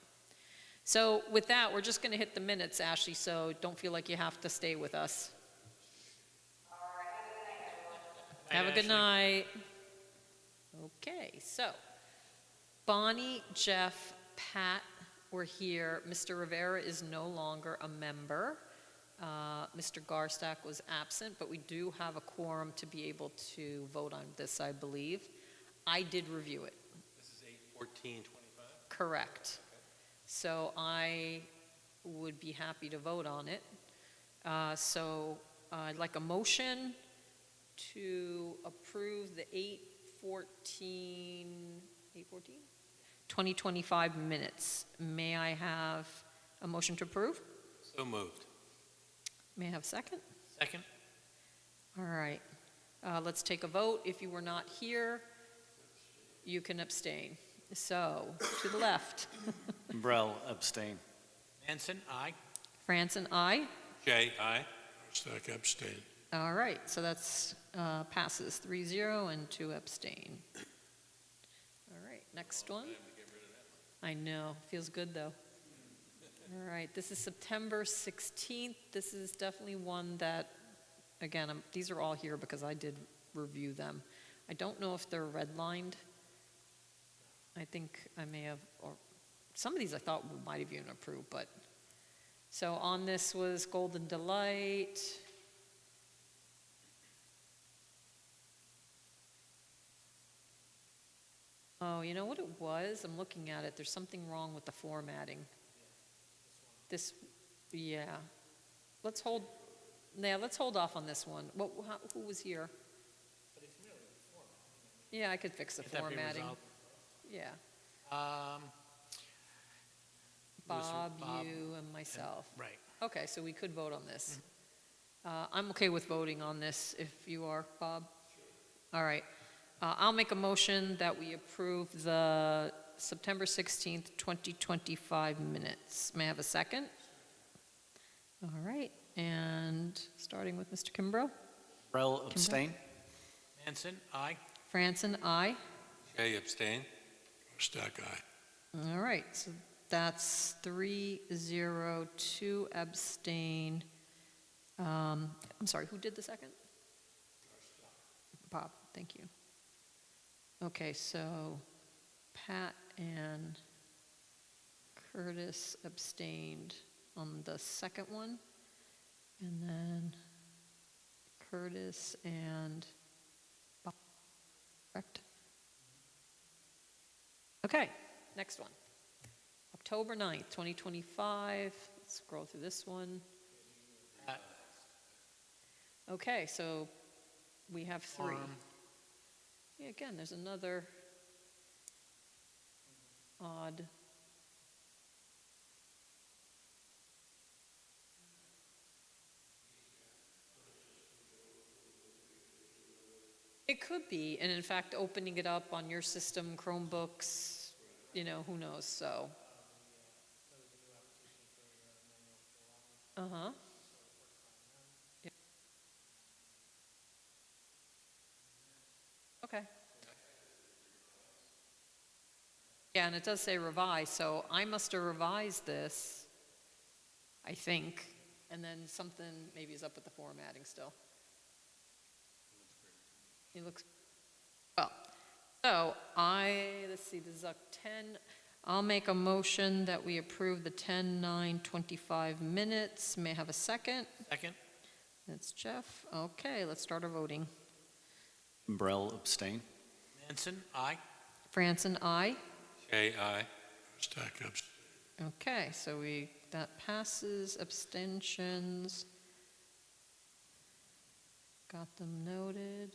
So with that, we're just going to hit the minutes, Ashley, so don't feel like you have to stay with us. Have a good night. Okay, so Bonnie, Jeff, Pat were here. Mr. Rivera is no longer a member. Mr. Garstack was absent, but we do have a quorum to be able to vote on this, I believe. I did review it. This is 8/14/25? Correct. So I would be happy to vote on it. So I'd like a motion to approve the 2025 minutes. May I have a motion to approve? So moved. May I have a second? Second? All right. Let's take a vote. If you were not here, you can abstain. So, to the left. Kimbrell, abstain. Manson, aye. Franson, aye. Shay, aye. Stack abstain. All right, so that's passes 3-0 and 2 abstain. All right, next one. I know, feels good though. All right, this is September 16th. This is definitely one that, again, these are all here because I did review them. I don't know if they're redlined. I think I may have, or some of these I thought we might have even approved, but. So on this was Golden Delight. Oh, you know what it was? I'm looking at it. There's something wrong with the formatting. This, yeah. Let's hold off on this one. Who was here? Yeah, I could fix the Get that be formatting. resolved. Yeah. Was Bob, Bob, you, and myself. Right. Okay, so we could vote on this. I'm okay with voting on this if you are, Bob. All right. I'll make a motion that we approve the September 16th, 2025 minutes. May I have a second? All right, and starting with Mr. Kimbrough. Kimbrell, abstain. Manson, aye. Franson, aye. Shay, abstain. Stack aye. All right, so that's 3-0, 2 abstain. I'm sorry, who did the second? Bob, thank you. Okay, so Pat and Curtis abstained on the second one, and then Curtis and Bob, correct? Okay, next one. October 9th, 2025. Let's scroll through this one. Okay, so we have 3. Quorum. Yeah, again, there's another odd. It could be, and in fact, opening it up on your system, Chromebooks, who knows, so. Uh-huh. Yep. Okay. Yeah, and it does say revise, so I must have revised this, I think, and then something maybe is up with the formatting still. It looks, well, so let's see, this is a 10, I'll make a motion that we approve the 10/9/25 minutes. May I have a second? Second? That's Jeff. Okay, let's start our voting. Kimbrell, abstain. Manson, aye. Franson, aye. Shay, aye. Stack abstain. Okay, so that passes. Abstentions. Got them noted.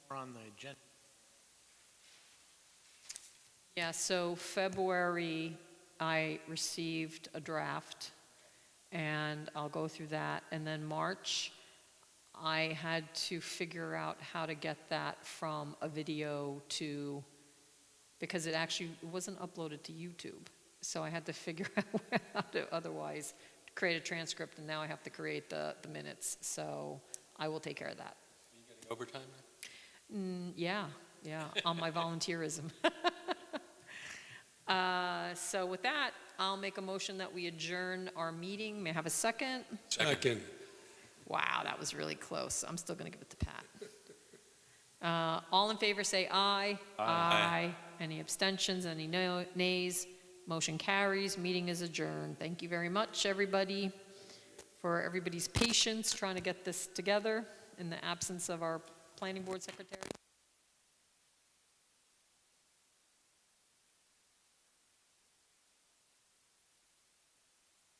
We're on the agenda. Yeah, so February, I received a draft, and I'll go through that. And then March, I had to figure out how to get that from a video to because it actually wasn't uploaded to YouTube. So I had to figure out how to otherwise create a transcript, and now I have to create the minutes. So I will take care of that. Overtime? Yeah, on my volunteerism. So with that, I'll make a motion that we adjourn our meeting. May I have a second? Second. Wow, that was really close. I'm still going to give it to Pat. All in favor say aye. Aye. Any abstentions, any nays? Motion carries. Meeting is adjourned. Thank you very much, everybody, for everybody's patience trying to get this together in the absence of our planning board secretary.